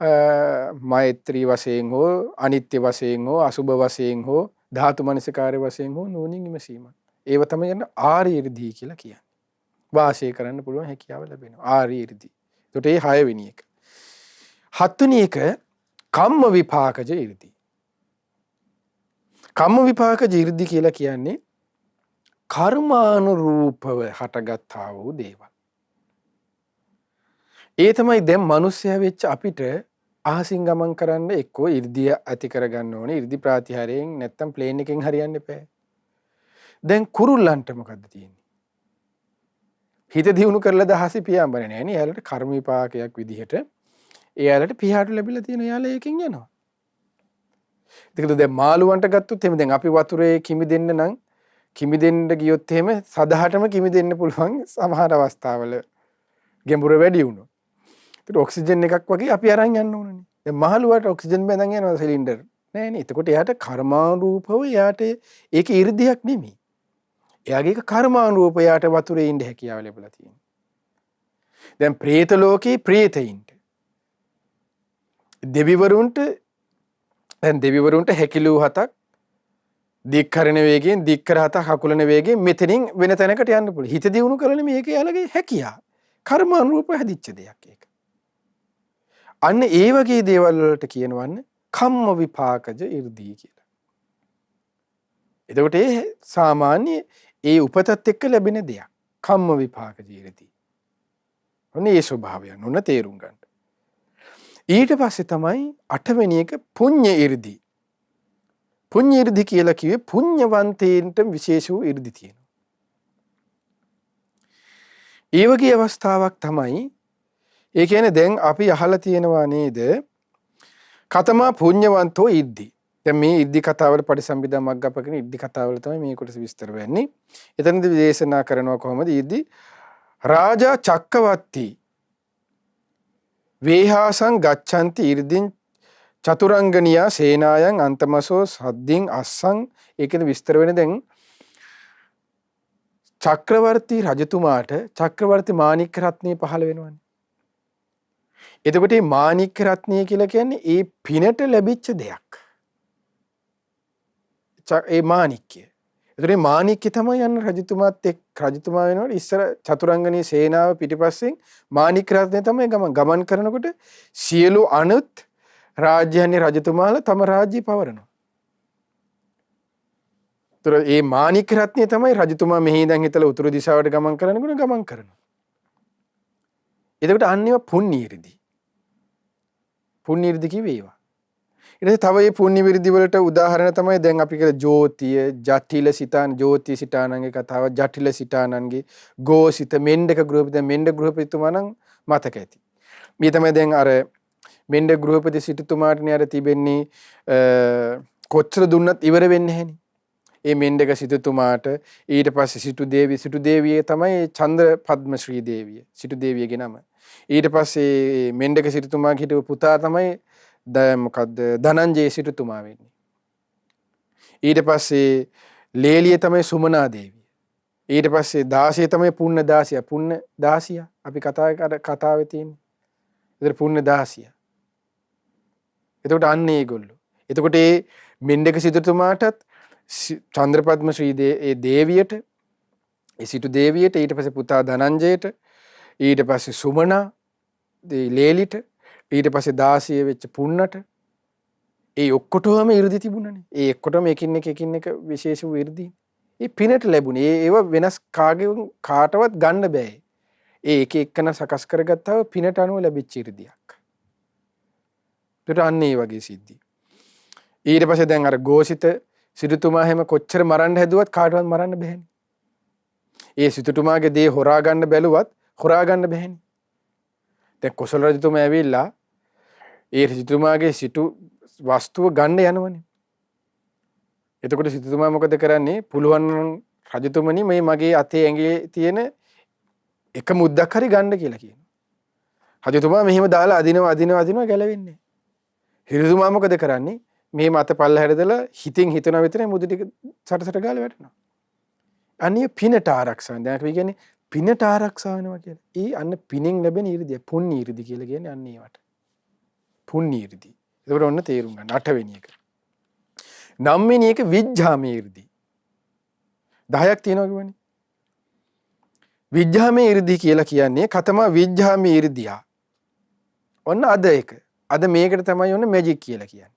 මෛත්‍රී වශයෙන් හෝ අනිත්‍ය වශයෙන් හෝ අසුභ වශයෙන් හෝ ධාතු මනසිකාරය වශයෙන් හෝ නුවණින් විමසීම. ඒව තමයි යන ආර්ය ඉර්ධි කියලා කියන්නේ. වාසය කරන්න පුළුවන් හැකියාව ලැබෙනවා. ආර්ය ඉර්ධි. ඒකට ඒ 6 වෙනි එක. 7 වෙනි එක කම්ම විපාකජ ඉර්ධි. කම්ම විපාකජ ඉර්ධි කියලා කියන්නේ කර්මානුරූපව හටගත්තා වූ දේවල්. ඒ තමයි දැන් මිනිස්සයා වෙච්ච අපිට අහසින් ගමන් කරන්න එක්කෝ 이르දිය ඇති කරගන්න ඕනේ. 이르දි ප්‍රාතිහාරයෙන් නැත්තම් ප්ලේන් එකෙන් හරියන්න එපා. දැන් කුරුල්ලන්ට මොකද්ද තියෙන්නේ? හිත දියුණු කරලා දහසි පියාඹරේ නෑනේ. එයාලට කර්ම විපාකයක් විදිහට එයාලට පියාට ලැබිලා තියෙන එයාලා ඒකෙන් යනවා. ඒකද දැන් මාළුවන්ට ගත්තොත් එහෙම දැන් අපි වතුරේ කිමි දෙන්න නම් කිමි දෙන්න ගියොත් එහෙම සදහටම කිමි දෙන්න පුළුවන් සමහර අවස්ථාවල ගැඹුර වැඩි වුණොත්. ඒත් ඔක්සිජන් එකක් වගේ අපි අරන් යන්න ඕනනේ. දැන් මහලුවට ඔක්සිජන් බඳන් යනවා සිලින්ඩර්. නෑනේ. එතකොට එයාට කර්මානුරූපව එයාට ඒක 이르දියක් නෙමෙයි. එයාගේ ඒක කර්මානුරූපව එයාට වතුරේ ඉන්න හැකියාව ලැබලා තියෙනවා. දැන් പ്രേත ලෝකේ പ്രേතයින්ට දෙවිවරුන්ට හැකිලු හතක් දික්කරන වේගයෙන් දික්කර හතක් හකුලන වේගයෙන් මෙතනින් වෙන තැනකට යන්න පුළුවන්. හිත දියුණු කරලා මේක යාලගේ හැකියාව. කර්මානුරූපව හැදිච්ච දෙයක් ඒක. අන්න ඒ වගේ දේවල් වලට කියනවන්නේ කම්ම විපාකජ 이르දී කියලා. එතකොට ඒ සාමාන්‍ය ඒ උපතත් එක්ක ලැබෙන දෙයක්. කම්ම විපාකජ 이르දී. ඔන්න ඒ ස්වභාවය නොන තේරුම් ගන්න. ඊට පස්සේ තමයි 8 වෙනි එක පුඤ්ඤ 이르දී. පුඤ්ඤ 이르දී කියලා කිව්වේ පුඤ්ඤවන්තයින්ට විශේෂ වූ 이르දී තියෙනවා. ඒ වගේ අවස්ථාවක් තමයි ඒ කියන්නේ දැන් අපි අහලා තියෙනවා නේද? කතමා පුඤ්ඤවන්තෝ ඉද්දි. දැන් මේ ඉද්දි කතාවල පටිසම්භිදා මග්ගප්ප කියන ඉද්දි කතාවල තමයි මේ කොටස විස්තර වෙන්නේ. එතනදී දේශනා කරනවා කොහොමද ඉද්දි රාජා චක්කවර්ති වේහාසං ගච්ඡanti ඉර්ධින් චතුරංගනියා සේනායන් අන්තමසෝ සද්දින් අස්සං ඒකෙද විස්තර වෙන දැන් චක්‍රවර්ති රජතුමාට චක්‍රවර්ති මාණික්ක රත්නය පහළ වෙනවනේ. එතකොට මේ මාණික්ක රත්නය කියලා කියන්නේ ඒ පිනට ලැබිච්ච දෙයක්. ඒ මාණික්කය. ඒතරේ මාණික්කය තමයි යන රජතුමාත් එක් රජතුමා වෙනකොට ඉස්සර චතුරංගනී සේනාව පිටිපස්සෙන් මාණික්ක රත්නය තමයි ගමන් කරනකොට සියලු අනුත් රාජ්‍යයන්ගේ රජතුමාලා තම රාජ්‍ය පවරනවා. ඒතර මේ මාණික්ක රත්නය තමයි රජතුමා මෙහි ඉඳන් හිටලා උතුරු දිශාවට ගමන් කරනකොට ගමන් කරනවා. එතකොට අන්නේව පුණ්‍ය ඉරිදි. පුණ්‍ය ඉරිදි කිව්වේ ඒවා. ඊට පස්සේ තව මේ පුණ්‍ය විරිදි වලට උදාහරණ තමයි දැන් අපි කියලා ජෝතිය, ජටිල සිතාන, ජෝතිය සිතානන්ගේ කතාව, ජටිල සිතානන්ගේ ගෝසිත මෙණ්ඩක ගෘහපති. මෙණ්ඩ ගෘහපතිතුමා නම් මතක ඇති. මේ තමයි දැන් අර මෙණ්ඩ ගෘහපති සිටුතුමාටනේ අර තිබෙන්නේ කොච්චර දුන්නත් ඉවර වෙන්නේ නැහෙනි. ඒ මෙණ්ඩක සිටුතුමාට ඊට පස්සේ සිටු දේවිය තමයි චන්ද්‍ර පද්ම ශ්‍රී දේවිය. සිටු දේවියගේ නම. ඊට පස්සේ මෙණ්ඩක සිටුතුමාගේ හිටපු පුතා තමයි මොකද්ද ධනංජය සිටුතුමා වෙන්නේ. ඊට පස්සේ ලේලිය තමයි සුමනා දේවිය. ඊට පස්සේ දාසිය තමයි පුන්න දාසිය. පුන්න දාසිය අපි කතාවේ තියෙන්නේ. ඒතර පුන්න දාසිය. එතකොට අන්න ඒගොල්ලෝ. එතකොට මේ මෙණ්ඩක සිටුතුමාටත් චන්ද්‍රපද්ම ශ්‍රී දේවියට ඒ සිටු දේවියට ඊට පස්සේ පුතා ධනංජයට ඊට පස්සේ සුමනා ලේලිට ඊට පස්සේ දාසිය වෙච්ච පුන්නට ඒ ඔක්කොටම 이르දි තිබුණනේ. ඒ ඔක්කොටම එකින් එක විශේෂ වූ 이르දි. ඒ පිනට ලැබුණේ. ඒව වෙනස් කාටවත් ගන්න බෑ. ඒ එක එකන සකස් කරගත්තාම පිනට අනුව ලැබිච්ච 이르දියක්. ඒකට අන්න ඒ වගේ සිද්ධි. ඊට පස්සේ දැන් අර ගෝසිත සිටුතුමා හැම කොච්චර මරන්න හැදුවත් කාටවත් මරන්න බෑනේ. ඒ සිටුතුමාගේ දේ හොරා ගන්න බැලුවත් හොරා ගන්න බෑනේ. දැන් කොසල් රජතුමා ඇවිල්ලා ඒ සිටුතුමාගේ සිටු වස්තුව ගන්න යනවනේ. එතකොට සිටුතුමා මොකද කරන්නේ? පුළුවන් රජතුමනි මේ මගේ අතේ ඇඟේ තියෙන එක මුද්දක් හරි ගන්න කියලා කියනවා. රජතුමා මෙහෙම දාලා අදිනවා ගැලවෙන්නේ. හිරිතුමා මොකද කරන්නේ? මේ මත පල්ලහැට දාලා හිතින් හිතනවා විතරයි මුදු ටික සටසට ගාලා වැටෙනවා. අනිය පිනට ආරක්ෂා. දැන් අපි කියන්නේ පිනට ආරක්ෂා වෙනවා කියලා. ඒ අන්න පිනෙන් ලැබෙන 이르දිය පුණ්‍ය 이르දි කියලා කියන්නේ අන්න ඒවට. පුණ්‍ය 이르දි. ඒකට ඔන්න තේරුම් ගන්න. 8 වෙනි එක. 9 වෙනි එක විජ්ජාමේ 이르දි. 10ක් තියෙනවා කියවනේ. විජ්ජාමේ 이르දි කියලා කියන්නේ කතමා විජ්ජාමේ 이르දියා. ඔන්න අද එක. අද මේකට තමයි ඔන්න මැජික් කියලා කියන්නේ.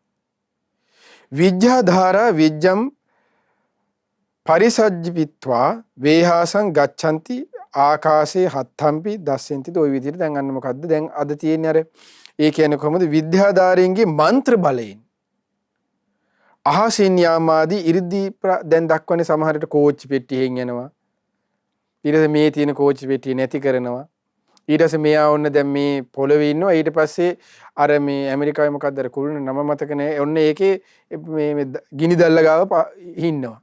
විජ්ජා ධාරා විජ්ජම් පරිසජ්ජිත්වා වේහාසං ගච්ඡanti ආකාශේ හත්තම්පි දස්සෙන්තිද ওই විදිහට දැන් අන්න මොකද්ද දැන් අද තියෙන්නේ අර ඒ කියන්නේ කොහොමද විද්‍යාධාරීන්ගේ මන්ත්‍ර බලයෙන් අහසින් යාමාදී 이르දි දැන් දක්වන්නේ සමහරට කෝච්චි පෙට්ටියෙන් යනවා ඊට පස්සේ මේ තියෙන කෝච්චි පෙට්ටිය නැති කරනවා ඊට පස්සේ මෙයා ඔන්න දැන් මේ පොළවේ ඉන්නවා ඊට පස්සේ අර මේ ඇමරිකාවේ මොකද්ද අර කුළුණ නම මතක නැහැ ඔන්න ඒකේ මේ ගිනි දැල්ල ගාව ඉන්නවා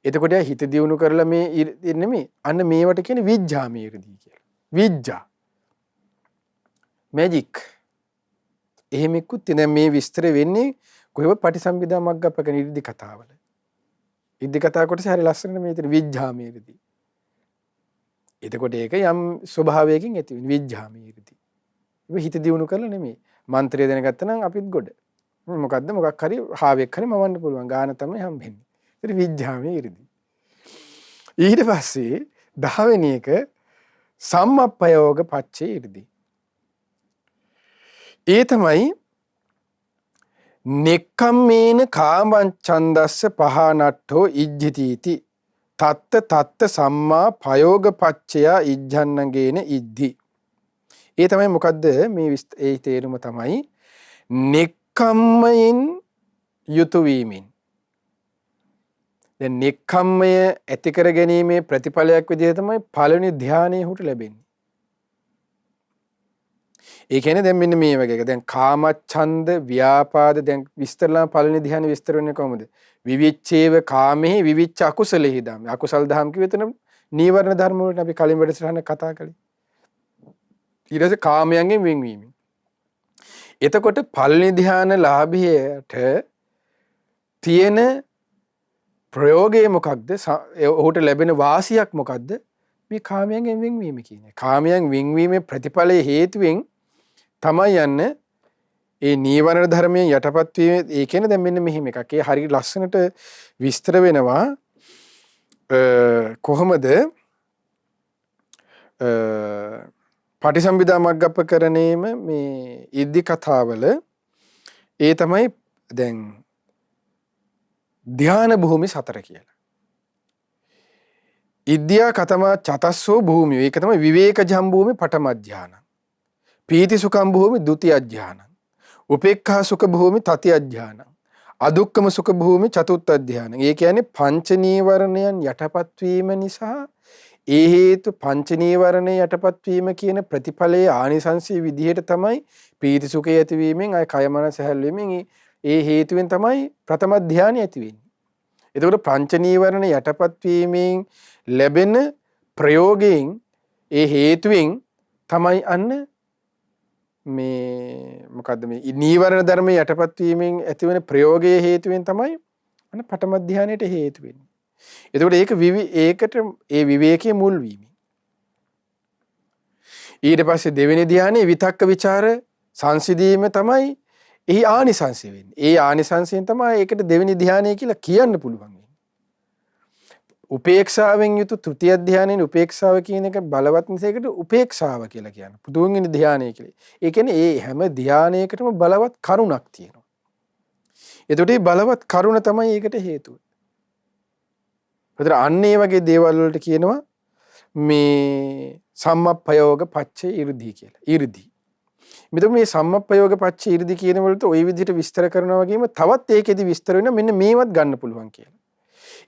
එතකොට හිත දියුණු කරලා මේ නෙමෙයි අන්න මේවට කියන්නේ විජ්ජාමේ 이르දි කියලා. විජ්ජා මැජික් එහෙම එක්කුත් දැන් මේ විස්තර වෙන්නේ කොහොම පටිසම්භිදා මග්ගප්පක ඉරිදි කතාවල. ඉරිදි කතා කොටසේ හරි ලස්සනට මේ විතර විජ්ජාමේ 이르දි. එතකොට ඒක යම් ස්වභාවයකින් ඇති වෙන විජ්ජාමේ 이르දි. ඒක හිත දියුණු කරලා නෙමෙයි. මන්ත්‍රය දැනගත්තා නම් අපිත් ගොඩ. මොකද්ද මොකක් හරි හාවෙක් හරි මවන්න පුළුවන්. ගාන තමයි හම්බෙන්නේ. ඒක විජ්ජාමේ 이르දි. ඊට පස්සේ 10 වෙනි එක සම්මප්පයෝග පච්චේ 이르දි. ඒ තමයි නෙක්ඛම්මේන කාමච්ඡන්දස්ස පහනට්ඨෝ ඉජ්ජිතීති තත්ත සම්මා පයෝග පච්චයා ඉජ්ජන්නගේන ඉද්දි. ඒ තමයි මොකද්ද මේ ඒ තේරුම තමයි නෙක්ඛම්මයෙන් යුතු වීමෙන් දැන් නෙක්ඛම්මය ඇති කර ගැනීමේ ප්‍රතිඵලයක් විදිහට තමයි පළවෙනි ධානයේ හුට ලැබෙන්නේ. ඒ කියන්නේ දැන් මෙන්න මේ වගේ එක. දැන් කාමච්ඡන්ද ව්‍යාපාද දැන් විස්තරලා පළවෙනි ධ්‍යාන විස්තර වෙන්නේ කොහොමද? විවිච්ඡේව කාමෙහි විවිච්ඡ අකුසලෙහි ධම්ම. අකුසල් දහම් කිව්වෙ එතන නීවරණ ධර්ම වලට අපි කලින් වැඩසටහන කතා කළේ. ඊට පස්සේ කාමයන්ගෙන් වෙන්වීම. එතකොට පළවෙනි ධ්‍යාන ලාභියට තියෙන ප්‍රයෝගය මොකක්ද? ඔහුට ලැබෙන වාසියක් මොකක්ද? මේ කාමයන්ගෙන් වෙන්වීම කියන්නේ. කාමයන් වෙන්වීමේ ප්‍රතිඵලයේ හේතුවෙන් තමයි යන්නේ ඒ නීවරණ ධර්මයෙන් යටපත් වීම. ඒ කියන්නේ දැන් මෙන්න මෙහිම එකක්. ඒ හරිය ලස්සනට විස්තර වෙනවා කොහොමද පටිසම්භිදා මග්ගප්පකරණේම මේ ඉද්ධි කතාවල ඒ තමයි දැන් ධ්‍යාන භූමි 4 කියලා. ඉද්ධියා කතමා චතස්සෝ භූමිය. ඒක තමයි විවේක ජම්භූමි පඨම ධ්‍යාන. පීති සුඛම් භූමි ဒုတိ ධ්‍යාන. උපේක්ඛා සුඛ භූමි තතිය ධ්‍යාන. අදුක්කම සුඛ භූමි චතුර්ථ ධ්‍යාන. ඒ කියන්නේ පංච නීවරණයන් යටපත් වීම නිසා ඒ හේතු පංච නීවරණේ යටපත් වීම කියන ප්‍රතිඵලයේ ආනිසංසී විදිහට තමයි පීති සුඛය ඇතිවීමෙන් අය කය මනස හැල්වීමෙන් ඒ හේතුවෙන් තමයි ප්‍රථම ධ්‍යානෙ ඇති වෙන්නේ. එතකොට පංච නීවරණ යටපත් වීමෙන් ලැබෙන ප්‍රයෝගයෙන් ඒ හේතුවෙන් තමයි අන්න මේ මොකද්ද මේ නීවරණ ධර්ම යටපත් වීමෙන් ඇතිවන ප්‍රයෝගයේ හේතුවෙන් තමයි අන්න පඨම ධ්‍යානෙට හේතු වෙන්නේ. එතකොට ඒකට ඒ විවේකයේ මුල් වීම. ඊට පස්සේ දෙවෙනි ධ්‍යානෙ විතක්ක ਵਿਚාර සංසිඳීම තමයි එහි ආනිසංසය වෙන්නේ. ඒ ආනිසංසයෙන් තමයි ඒකට දෙවෙනි ධ්‍යානය කියලා කියන්න පුළුවන් වෙන්නේ. උපේක්ෂාවෙන් යුතු තෘතිය ධ්‍යානයේ උපේක්ෂාව කියන එක බලවත් නිසා ඒකට උපේක්ෂාව කියලා කියනවා. පුදුවෙනි ධ්‍යානය කියලා. ඒ කියන්නේ ඒ හැම ධ්‍යානයකටම බලවත් කරුණක් තියෙනවා. එතකොට මේ බලවත් කරුණ තමයි ඒකට හේතුව. ඒතර අන්න ඒ වගේ දේවල් වලට කියනවා මේ සම්මප්පයෝග පච්චේ 이르දි කියලා. 이르දි. මෙතන මේ සම්මප්පයෝග පච්චේ 이르දි කියන වලට ওই විදිහට විස්තර කරනවා වගේම තවත් ඒකෙදි විස්තර වෙනවා මෙන්න මේවත් ගන්න පුළුවන් කියලා.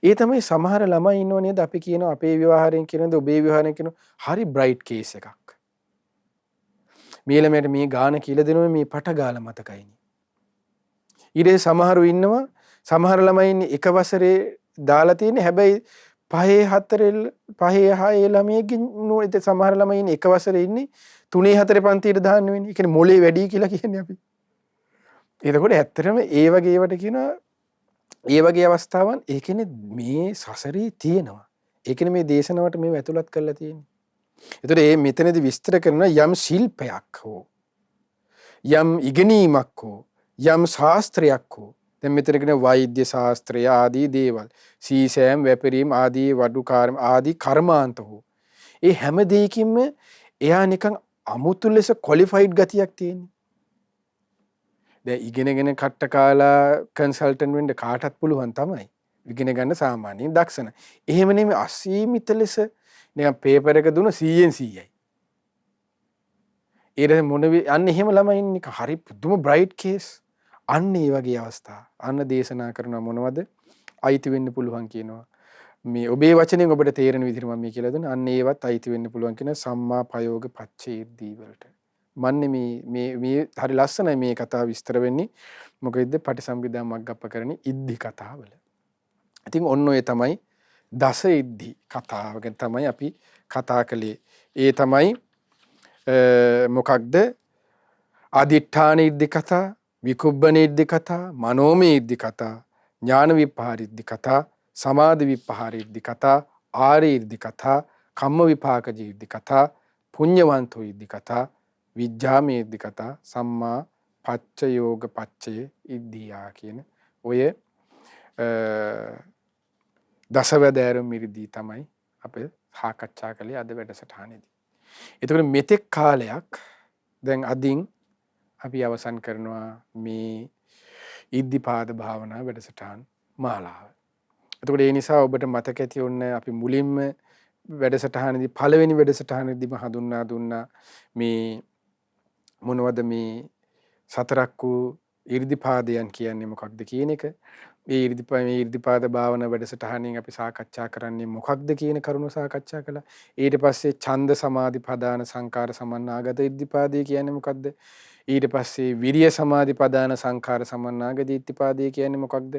ඒ තමයි සමහර ළමයි ඉන්නව නේද අපි කියනවා අපේ ව්‍යවහාරයෙන් කියනද ඔබේ ව්‍යවහාරයෙන් කියනවා හරි බ්‍රයිට් කේස් එකක්. මේ ළමයට මේ ගාන කියලා දෙනවා මේ පට ගාලා මතකයිනේ. ඊට සමහරු ඉන්නවා සමහර ළමයි ඉන්නේ එක වසරේ දාලා තියෙන්නේ හැබැයි 5 ළමයෙක්ගේ නෝයිද සමහර ළමයි ඉන්නේ එක වසරේ ඉන්නේ 3 4 පන්තියට දාන්න වෙන්නේ. ඒ කියන්නේ මොලේ වැඩි කියලා කියන්නේ අපි. එතකොට ඇත්තටම ඒ වගේ ඒවට කියනවා ඒ වගේ අවස්ථාවන් ඒ කියන්නේ මේ සසරේ තියෙනවා. ඒ කියන්නේ මේ දේශනාවට මේව ඇතුළත් කරලා තියෙන්නේ. ඒතර මේ මෙතනදී විස්තර කරන යම් ශිල්පයක් හෝ යම් ඉගෙනීමක් හෝ යම් ශාස්ත්‍රයක් හෝ දැන් මෙතන කියන වෛද්‍ය ශාස්ත්‍රය ආදී දේවල් සීසෑම් වැපරීම් ආදී වඩුකාරම ආදී කර්මාන්ත හෝ ඒ හැම දෙයකින්ම එයා නිකන් අමුතු ලෙස ක්වොලිෆයිඩ් ගතියක් තියෙනවා. දැන් ඉගෙනගෙන කට්ට කාලා කන්සල්ටන්ට් වෙන්න කාටත් පුළුවන් තමයි. ඉගෙන ගන්න සාමාන්‍යයෙන් දක්ෂණ. එහෙම නෙමෙයි අසීමිත ලෙස නිකන් පේපර් එක දුන 100න් 100යි. ඊට අන්න එහෙම ළමයි ඉන්නේ හරි පුදුම බ්‍රයිට් කේස්. අන්න ඒ වගේ අවස්ථා. අන්න දේශනා කරන මොනවද? අයිති වෙන්න පුළුවන් කියනවා. මේ ඔබේ වචනෙන් ඔබට තේරෙන විදිහට මම මේ කියලා දුන්නා. අන්න ඒවත් අයිති වෙන්න පුළුවන් කියන සම්මා පයෝග පච්චේදී වලට. මන්නේ මේ හරි ලස්සනයි මේ කතාව විස්තර වෙන්නේ. මොකෙද්ද පටිසම්භිදා මග්ගප්පකරණේ ඉද්ධි කතාවල. ඉතින් ඔන්න ඔය තමයි දස ඉද්ධි කතාව ගැන තමයි අපි කතා කළේ. ඒ තමයි මොකක්ද? අදිඨාන ඉද්ධි කතා, විකුබ්බන ඉද්ධි කතා, මනෝමය ඉද්ධි කතා, ඥාන විප්පහාර ඉද්ධි කතා, සමාධි විප්පහාර ඉද්ධි කතා, ආර්ය ඉද්ධි කතා, කම්ම විපාකජ ඉද්ධි කතා, පුඤ්ඤවන්තෝ ඉද්ධි කතා, විජ්ජාමේ ඉද්ධි කතා, සම්මා පච්චයෝග පච්චය ඉද්ධියා කියන ඔය දසවැදෑරුම් ඉරිදී තමයි අපි සාකච්ඡා කළේ අද වැඩසටහනේදී. එතකොට මෙතෙක් කාලයක් දැන් අදින් අපි අවසන් කරනවා මේ ඉද්ධිපාද භාවනා වැඩසටහන් මාලාව. එතකොට ඒ නිසා ඔබට මතක ඇති ඔන්න අපි මුලින්ම වැඩසටහනේදී පළවෙනි වැඩසටහනේදීම හඳුන්වා දුන්නා මේ මොනවද මේ සතරක් වූ 이르දිපාදයන් කියන්නේ මොකක්ද කියන එක. මේ 이르දිපාද භාවනා වැඩසටහනින් අපි සාකච්ඡා කරන්නේ මොකක්ද කියන කරුණු සාකච්ඡා කළා. ඊට පස්සේ ඡන්ද සමාධි ප්‍රදාන සංකාර සමන්නාගත ඉර්ධිපාදය කියන්නේ මොකක්ද? ඊට පස්සේ විරිය සමාධි ප්‍රදාන සංකාර සමන්නාගත ඉර්ධිපාදය කියන්නේ මොකක්ද?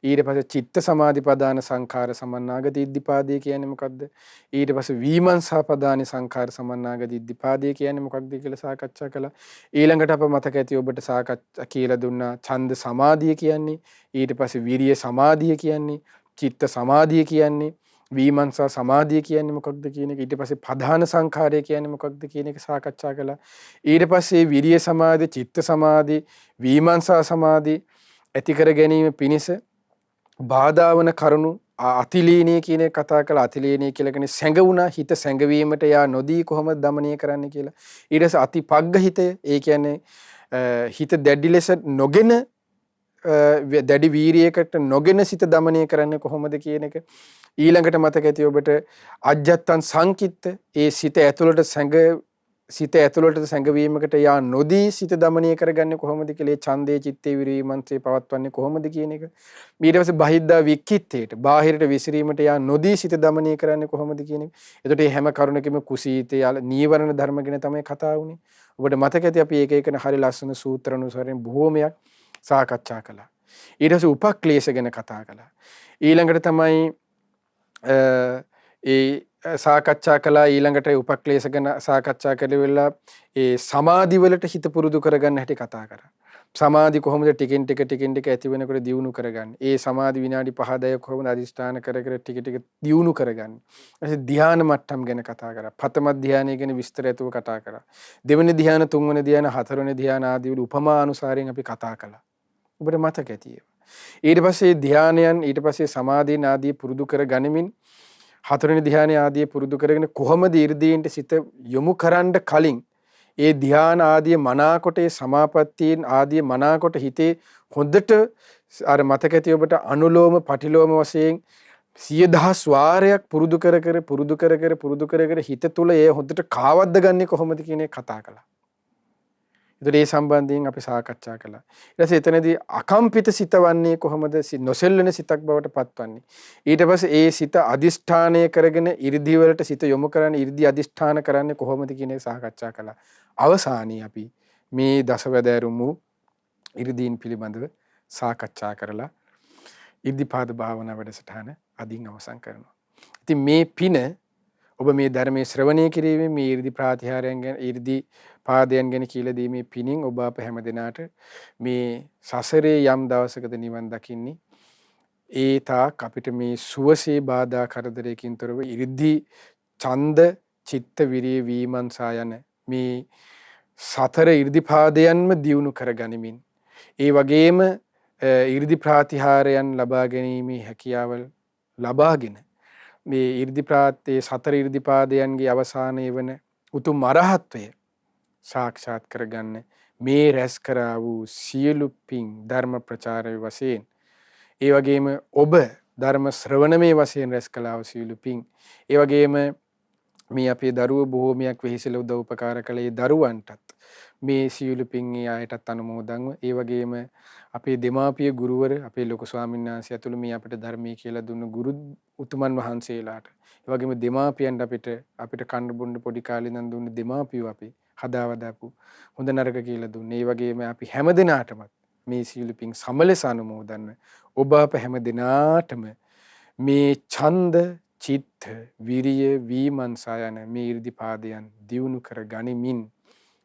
ඊට පස්සේ චිත්ත සමාධි ප්‍රදාන සංකාර සමන්නාගත ඉර්ධිපාදය කියන්නේ මොකක්ද? ඊට පස්සේ විමර්ශනා ප්‍රදාන සංකාර සමන්නාගත ඉර්ධිපාදය කියන්නේ මොකක්ද කියලා සාකච්ඡා කළා. ඊළඟට අප මතක ඇති ඔබට සාකච්ඡා කියලා දුන්නා ඡන්ද සමාධිය කියන්නේ, ඊට පස්සේ විරිය සමාධිය කියන්නේ, චිත්ත සමාධිය කියන්නේ, විමර්ශනා සමාධිය කියන්නේ මොකක්ද කියන එක, ඊට පස්සේ ප්‍රධාන සංඛාරය කියන්නේ මොකක්ද කියන එක සාකච්ඡා කළා. ඊට පස්සේ විරිය සමාධි, චිත්ත සමාධි, විමර්ශනා සමාධි ඇති කර ගැනීම පිණිස බාධා වන කරුණු අතිලීනී කියන එක කතා කළා. අතිලීනී කියලා කියන්නේ සැඟවුණා, හිත සැඟවීමට යා නොදී කොහොමද দমনය කරන්න කියලා. ඊට පස්සේ අතිපග්ග හිතය, ඒ කියන්නේ හිත දැඩි ලෙස නොගෙන දැඩි වීරියකට නොගෙන සිත দমনය කරන්නේ කොහොමද කියන එක. ඊළඟට මතක ඇති ඔබට අජ්ජත්තං සංකිට්ත, ඒ සිත ඇතුළට සැඟවීමකට යා නොදී සිත দমনය කරගන්නේ කොහොමද කියලා, ඡන්දේ චිත්තේ විරිය මන්ත්‍රේ පවත්වන්නේ කොහොමද කියන එක. ඊට පස්සේ බහිද්දා වික්කිත්තේට, බාහිරට විසිරීමට යා නොදී සිත দমনය කරන්නේ කොහොමද කියන එක. එතකොට මේ හැම කරුණකම කුසීතේ නීවරණ ධර්ම ගැන තමයි කතා වුනේ. ඔබට මතක ඇති අපි එක එකන හරි ලස්සන සූත්‍ර අනුසාරයෙන් බොහෝමයක් සාකච්ඡා කළා. ඊට පස්සේ උපක්ලේශ ගැන කතා කළා. ඊළඟට තමයි ඒ සාකච්ඡා කළා. ඊළඟට උපක්ලේශ ගැන සාකච්ඡා කළේ ඒ සමාධි වලට හිත පුරුදු කරගන්න හැටි කතා කරා. සමාධි කොහොමද ටිකින් ටික ඇති වෙනකොට දියුණු කරගන්නේ? ඒ සමාධි විනාඩි 5-10 කොහොමද අදිෂ්ඨාන කර ටික ටික දියුණු කරගන්නේ? ඊට ධ්‍යාන මට්ටම් ගැන කතා කරා. පතම ධ්‍යානය ගැන විස්තර ඇතුව කතා කරා. දෙවෙනි ධ්‍යාන, තුන්වෙනි ධ්‍යාන, හතරවෙනි ධ්‍යාන ආදී වල උපමා අනුසාරයෙන් අපි කතා කළා. ඔබට මතක ඇති ඒවා. ඊට පස්සේ ධ්‍යානයන්, ඊට පස්සේ සමාධීන් ආදී පුරුදු කර ගනිමින් හතරවෙනි ධ්‍යාන ආදී පුරුදු කරගෙන කොහොමද 이르දීන්ට සිත යොමු කරන්න කලින් ඒ ධ්‍යාන ආදී මනාකොට, ඒ සමාපත්තීන් ආදී මනාකොට හිතේ හොඳට අර මතක ඇති ඔබට අනුලෝම පටිලෝම වශයෙන් 100,000 වාරයක් පුරුදු කර හිත තුළ ඒ හොඳට කාවද්ද ගන්නේ කොහොමද කියන එක කතා කළා. ඒතර ඒ සම්බන්ධයෙන් අපි සාකච්ඡා කළා. ඊට පස්සේ එතනදී අකම්පිත සිත වන්නේ කොහොමද? නොසෙල්වෙන සිතක් බවට පත්වන්නේ. ඊට පස්සේ ඒ සිත අදිෂ්ඨානය කරගෙන 이르දි වලට සිත යොමු කරන්නේ, 이르දි අදිෂ්ඨාන කරන්නේ කොහොමද කියන එක සාකච්ඡා කළා. අවසානයේ අපි මේ දසවැදෑරුම් 이르දීන් පිළිබඳව සාකච්ඡා කරලා ඉර්ධිපාද භාවනා වැඩසටහන අදින් අවසන් කරනවා. ඉතින් මේ පින ඔබ මේ ධර්මයේ ශ්‍රවණය කිරීමෙන් මේ 이르දි ප්‍රාතිහාරයන් ගැන, 이르දි පාදයන් ගැන කියලා දීමේ පිණින් ඔබ අප හැම දිනාට මේ සසරේ යම් දවසකද නිවන් දකින්නේ, ඒ තාක් අපිට මේ සුවසේ බාධා කරදරයකින් තොරව 이르දි ඡන්ද චිත්ත විරිය විමර්ශනා යන මේ සතර 이르දිපාදයන්ම දියුණු කරගනිමින්, ඒ වගේම 이르දි ප්‍රාතිහාරයන් ලබා ගැනීමේ හැකියාව ලබාගෙන මේ 이르දිපාතේ සතර 이르දිපාදයන්ගේ අවසානයේ වන උතුම් අරහත්වය සාක්ෂාත් කරගන්න මේ රැස් කරා වූ සියලු පින් ධර්ම ප්‍රචාරයේ වශයෙන්, ඒ වගේම ඔබ ධර්ම ශ්‍රවණමේ වශයෙන් රැස් කළා වූ සියලු පින්, ඒ වගේම මේ අපේ දරුවෝ බොහෝමයක් වෙහිසලා උදව් උපකාර කළේ දරුවන්ටත් මේ සියලු පින් ඒ අයටත් අනුමෝදන්ව, ඒ වගේම අපේ දෙමාපිය ගුරුවර අපේ ලොකු ස්වාමීන් වහන්සේ ඇතුළු මේ අපිට ධර්මයේ කියලා දුන්න ගුරු උතුමන් වහන්සේලාට, ඒ වගේම දෙමාපියන්ට අපිට කන්න බොන්න පොඩි කාලේ ඉඳන් දුන්න දෙමාපියෝ අපි හදාවදාපු හොඳ නරක කියලා දුන්නේ. ඒ වගේම අපි හැම දිනාටම මේ සියලු පින් සමලස අනුමෝදන්ව ඔබ අප හැම දිනාටම මේ ඡන්ද චිත්ත විරිය විමර්ශනා යන මේ 이르දිපාදයන් දියුණු කර ගනිමින්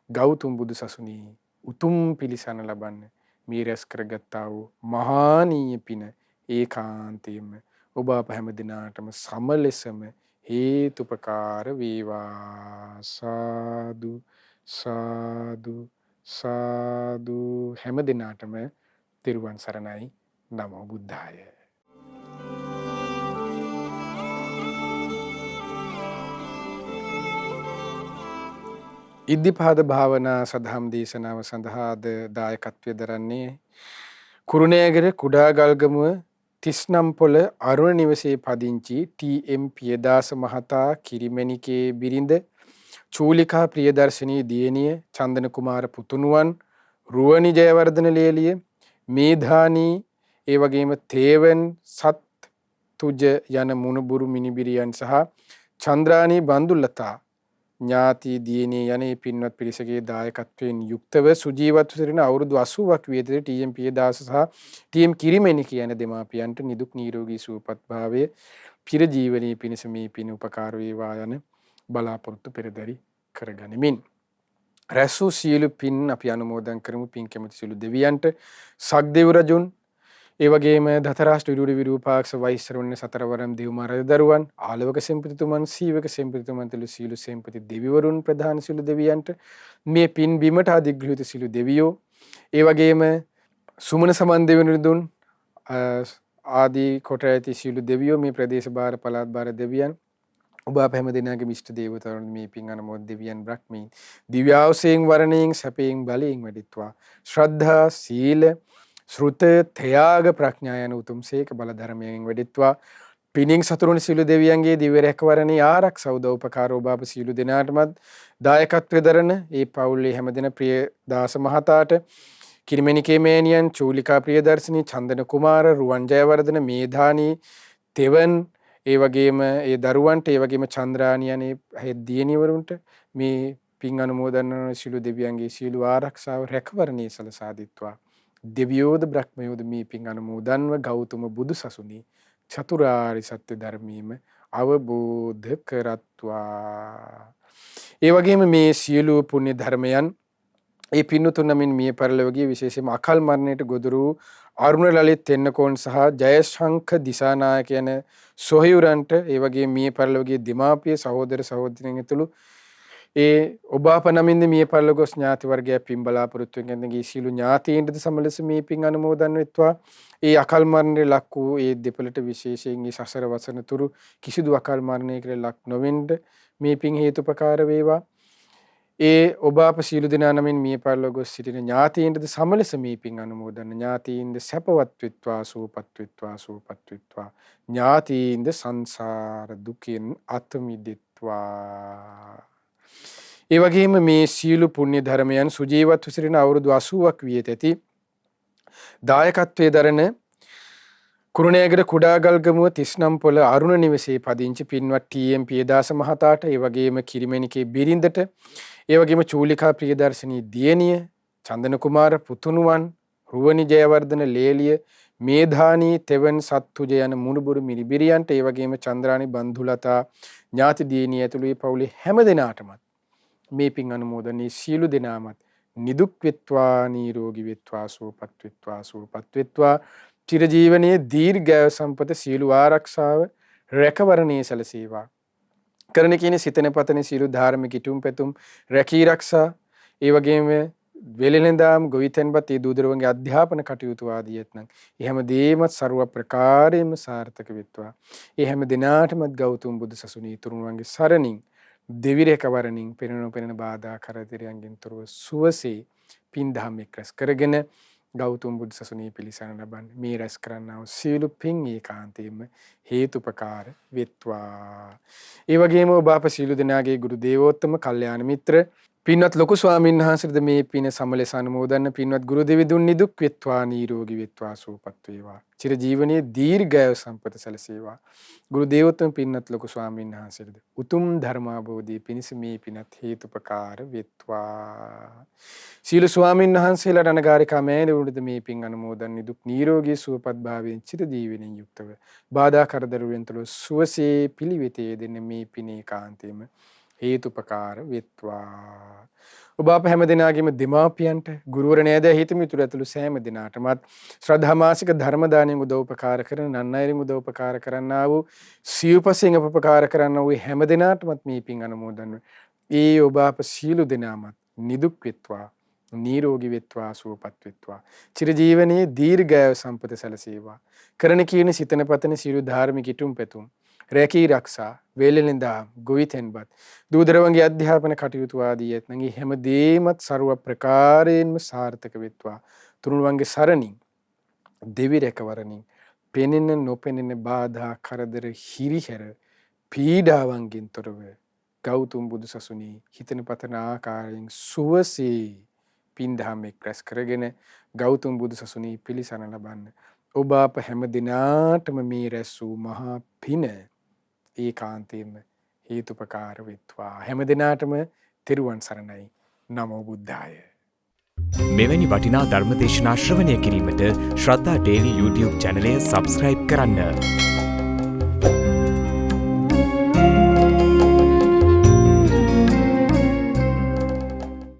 ගෞතම බුදු සසුනේ උතුම් පිළිසන ලබන්න මේ රැස් කරගත්තා වූ මහානීය පින ඒකාන්තයෙන්ම ඔබ අප හැම දිනාටම සමලෙසම හේතුපකාර වේවා. සාදු සාදු සාදු. හැම දිනාටම තිරුවන් සරණයි. නමෝ බුද්ධාය. ඉද්ධිපාද භාවනා සදහම් දේශනාව සඳහාද දායකත්වය දරන්නේ කුරුණෑගල කුඩාගල්ගමුව තිස්නම්පොළ අරුණ නිවසේ පදිංචි ටී.එම්. පියදාස මහතා, කිරිමැණිකේ බිරිඳ චූලිකා ප්‍රියදර්ශනී දියණිය, චන්දන කුමාර පුතුණුවන්, රුවනි ජයවර්ධන ලේලිය, මේධානී, ඒ වගේම තේවන්, සත් තුජ යන මුණුබුරු මිනිබිරියන් සහ චන්ද්‍රානී බන්දුලතා ඥාති දියණිය යන මේ පින්වත් පිරිසගේ දායකත්වයෙන් යුක්තව සුජීවත්ව සිටින අවුරුදු 80ක් විතර ටීඑම් පියදාස සහ ටීඑම් කිරිමෙනි කියන දෙමාපියන්ට නිදුක් නිරෝගී සුවපත් භාවය පිර ජීවනයේ පිණිස මේ පින උපකාර වේවා යන බලාපොරොත්තු පෙරදරි කරගනිමින් රැස් වූ සියලු පින් අපි අනුමෝදන් කරමු. පින් කැමති සියලු දෙවියන්ට, සක්දෙව් රජුන්, ඒ වගේම දතරාෂ්ට්‍ර විදුරි විරූපාක්ෂ වෛශ්‍රවණ්‍ය සතරවරම් දෙව්මා රජදරුවන්, ආලවක සෙන්පතිතුමන්, සීවක සෙන්පතිතුමන් තුළු සීලු සෙන්පති දෙවිවරුන්, ප්‍රධාන සියලු දෙවියන්ට, මේ පින් බිමට අධිග්‍රහිත සියලු දෙවියෝ, ඒ වගේම සුමන සමන් දෙවිවරුන් ආදී කොට ඇති සියලු දෙවියෝ, මේ ප්‍රදේශ භාර පළාත් භාර දෙවියන්, ඔබ අප හැම දෙනාගේ ඉෂ්ට දේවතාවුන් මේ පින් අනුමෝද දෙවියන් බ්‍රහ්මීන් දිව්‍යාවසයෙන් වරණයෙන් සැපයෙන් බලයෙන් වැඩිත්වා ශ්‍රද්ධා සීල ශ්‍රුත ත්‍යාග ප්‍රඥා යන උතුම් සේක බල ධර්මයෙන් වැඩිත්වා පිනින් සතුරුන් සියලු දෙවියන්ගේ දිව්‍ය රැකවරණේ ආරක්ෂා උදව්පකාර ඔබ අප සියලු දෙනාටමත් දායකත්වයෙන් දරන ඒ පවුලේ හැමදෙන ප්‍රිය දාස මහතාට කිරිමෙනිකේ මෑණියන් චූලිකා ප්‍රියදර්ශිනී චන්දන කුමාර රුවන් ජයවර්ධන මේධානී තෙවන් ඒ වගේම ඒ දරුවන්ට ඒ වගේම චන්ද්‍රාණී යන දියණිවරුන්ට මේ පින් අනුමෝදන් වන සියලු දෙවියන්ගේ සියලු ආරක්ෂාව රැකවරණේ සලසා දෙත්වා දෙවියෝද බ්‍රහ්මයෝද මේ පින් අනුමෝදන්ව ගෞතම බුදු සසුනේ චතුරාර්ය සත්‍ය ධර්මීම අවබෝධ කරත්වා. ඒ වගේම මේ සියලු පුණ්‍ය ධර්මයන් ඒ පින්නතුන් නමින් මිය පරලොවගේ විශේෂයෙන්ම අකල් මරණයට ගොදුරු අරුණ ලලිත් තෙන්නකෝන් සහ ජයශංක දිසානායක යන සොහයුරන්ට ඒ වගේ මිය පරලොවගේ දෙමාපිය සහෝදර සහෝදරියන් ඇතුළු ඒ ඔබ අප නමින්ද මිය පරලොව ගොස් ඥාති වර්ගයක් පින් බලාපොරොත්තු වෙන සියලු ඥාතීන්ටද සමලෙස මේ පින් අනුමෝදන් වෙත්වා. ඒ අකල් මරණයට ලක් වූ ඒ දෙපළට විශේෂයෙන් ඒ සසර වසන තුරු කිසිදු අකල් මරණයකට ලක් නොවෙන්න මේ පින් හේතුපකාර වේවා. ඒ ඔබ අප සියලු දෙනා නමින් මිය පරලොව ගොස් සිටින ඥාතීන්ටද සමලෙස මේ පින් අනුමෝදන් ඥාතීන්ද සැපවත් වෙත්වා සුවපත් වෙත්වා සුවපත් වෙත්වා ඥාතීන්ද සංසාර දුකින් අත මිදෙත්වා. ඒ වගේම මේ සියලු පුණ්‍ය ධර්මයන් සුජීවත්ව සිටින අවුරුදු 80ක් විය ඇති දායකත්වයේ දරන කුරුණෑගල කුඩාගල්ගමුව තිස්නම්පොළ අරුණ නිවසේ පදිංචි පින්වත් ටීඑම් පියදාස මහතාට ඒ වගේම කිරිමෙනිකේ බිරිඳට ඒ වගේම චූලිකා ප්‍රියදර්ශිනී දියණිය චන්දන කුමාර පුතුණුවන් රුවනි ජයවර්ධන ලේලිය මේධානී තෙවන් සත්තුජ යන මුණුබුරු මිනිබිරියන්ට ඒ වගේම චන්ද්‍රානි බන්දුලතා ඥාති දියණිය ඇතුළු මේ පවුලේ හැම දෙනාටමත් මේ පින් අනුමෝදනයේ සියලු දෙනාමත් නිදුක් වෙත්වා නිරෝගී වෙත්වා සුවපත් වෙත්වා සුවපත් වෙත්වා චිරජීවනයේ දීර්ඝායු සම්පත සියලු ආරක්ෂාව රැකවරණේ සැලසේවා. කරන කියන සිතන පතන සියලු ධාර්මික ඉටුම් පැතුම් රැකී ආරක්ෂා ඒ වගේම වෙලෙලඳාම් ගොවිතැන්පත් ඒ දූදරුවන්ගේ අධ්‍යාපන කටයුතු ආදී ඇතනම් ඒ හැම දෙයක්ම ਸਰව ප්‍රකාරයෙන්ම සාර්ථක වෙත්වා. ඒ හැම දිනාටමත් ගෞතම බුදු සසුනේ තුරුණුවන්ගේ සරණින් දෙවි රැකවරණින් පෙනෙන බාධා කරදරයන්ගෙන් තොරව සුවසේ පින් දහම් එක්රැස් කරගෙන ගෞතම බුදු සසුනේ පිළිසරණ ලබන්නේ මේ රැස් කරන්නා වූ සියලු පින් ඒකාන්තයෙන්ම හේතුපකාර වෙත්වා. ඒ වගේම ඔබ අප සියලු දෙනාගේ ගුරු දේවෝත්තම කල්යාණ මිත්‍ර පින්වත් ලොකු ස්වාමීන් වහන්සේද මේ පින සමලෙස අනුමෝදන්න පින්වත් ගුරු දෙවිඳුන් නිදුක් වෙත්වා නිරෝගී වෙත්වා සුවපත් වේවා. චිර ජීවනයේ දීර්ඝායු සම්පත සැලසේවා. ගුරු දේවෝත්තම පින්වත් ලොකු ස්වාමීන් වහන්සේද උතුම් ධර්මාභෝධය පිණිස මේ පිනත් හේතුපකාර වෙත්වා. සීල ස්වාමීන් වහන්සේලාට අනගාരികා මෑණිවරුන්ද මේ පින් අනුමෝදන් නිදුක් නිරෝගී සුවපත් භාවයෙන් චිර ජීවනයෙන් යුක්තව බාධා කරදර වලින් සුවසේ පිළිවෙතේ දෙන මේ පිනේ කාන්තේම හේතුපකාර වෙත්වා. ඔබ අප හැම දෙනාගේම දෙමාපියන්ට ගුරුවර නෑදෑ හිත මිතුරු ඇතුළු සෑම දෙනාටමත් ශ්‍රද්ධා මාසික ධර්ම දානයෙන් උදව්පකාර කරන නන් අයරින් උදව්පකාර කරන්නා වූ සිව්පසෙන් අපපකාර කරන්නා වූ හැම දෙනාටමත් මේ පින් අනුමෝදන් ඒ ඔබ අප සියලු දෙනාමත් නිදුක් වෙත්වා නිරෝගී වෙත්වා සුවපත් වෙත්වා චිරජීවනයේ දීර්ඝායු සම්පත සැලසේවා. කරන කියන සිතන පතන සියලු ධාර්මික ඉටුම් පැතුම් රැකී ආරක්ෂා වේලෙලඳා ගොවිතැන්පත් දූදරුවන්ගේ අධ්‍යාපන කටයුතු ආදී ඇතනම් මේ හැම දෙයක්මත් ਸਰව ප්‍රකාරයෙන්ම සාර්ථක වෙත්වා. තුනුරුවන්ගේ සරණින් දෙවි රැකවරණින් පෙනෙන නොපෙනෙන බාධා කරදර හිරිහැර පීඩාවන්ගෙන් තොරව ගෞතම බුදු සසුනේ හිතන පතන ආකාරයෙන් සුවසේ පින් දහම් එක් රැස් කරගෙන ගෞතම බුදු සසුනේ පිළිසරණ ලබන්න. ඔබ අප හැම දිනාටම මේ රැස් වූ මහා පින ඒකාන්තයෙන්ම හේතුපකාර වෙත්වා. හැම දිනාටම තෙරුවන් සරණයි. නමෝ බුද්ධාය. මෙවැනි වටිනා ධර්මදේශනා ශ්‍රවණය කිරීමට ශ්‍රද්ධා ඩේලි YouTube චැනලය සබස්ක්‍රයිබ් කරන්න.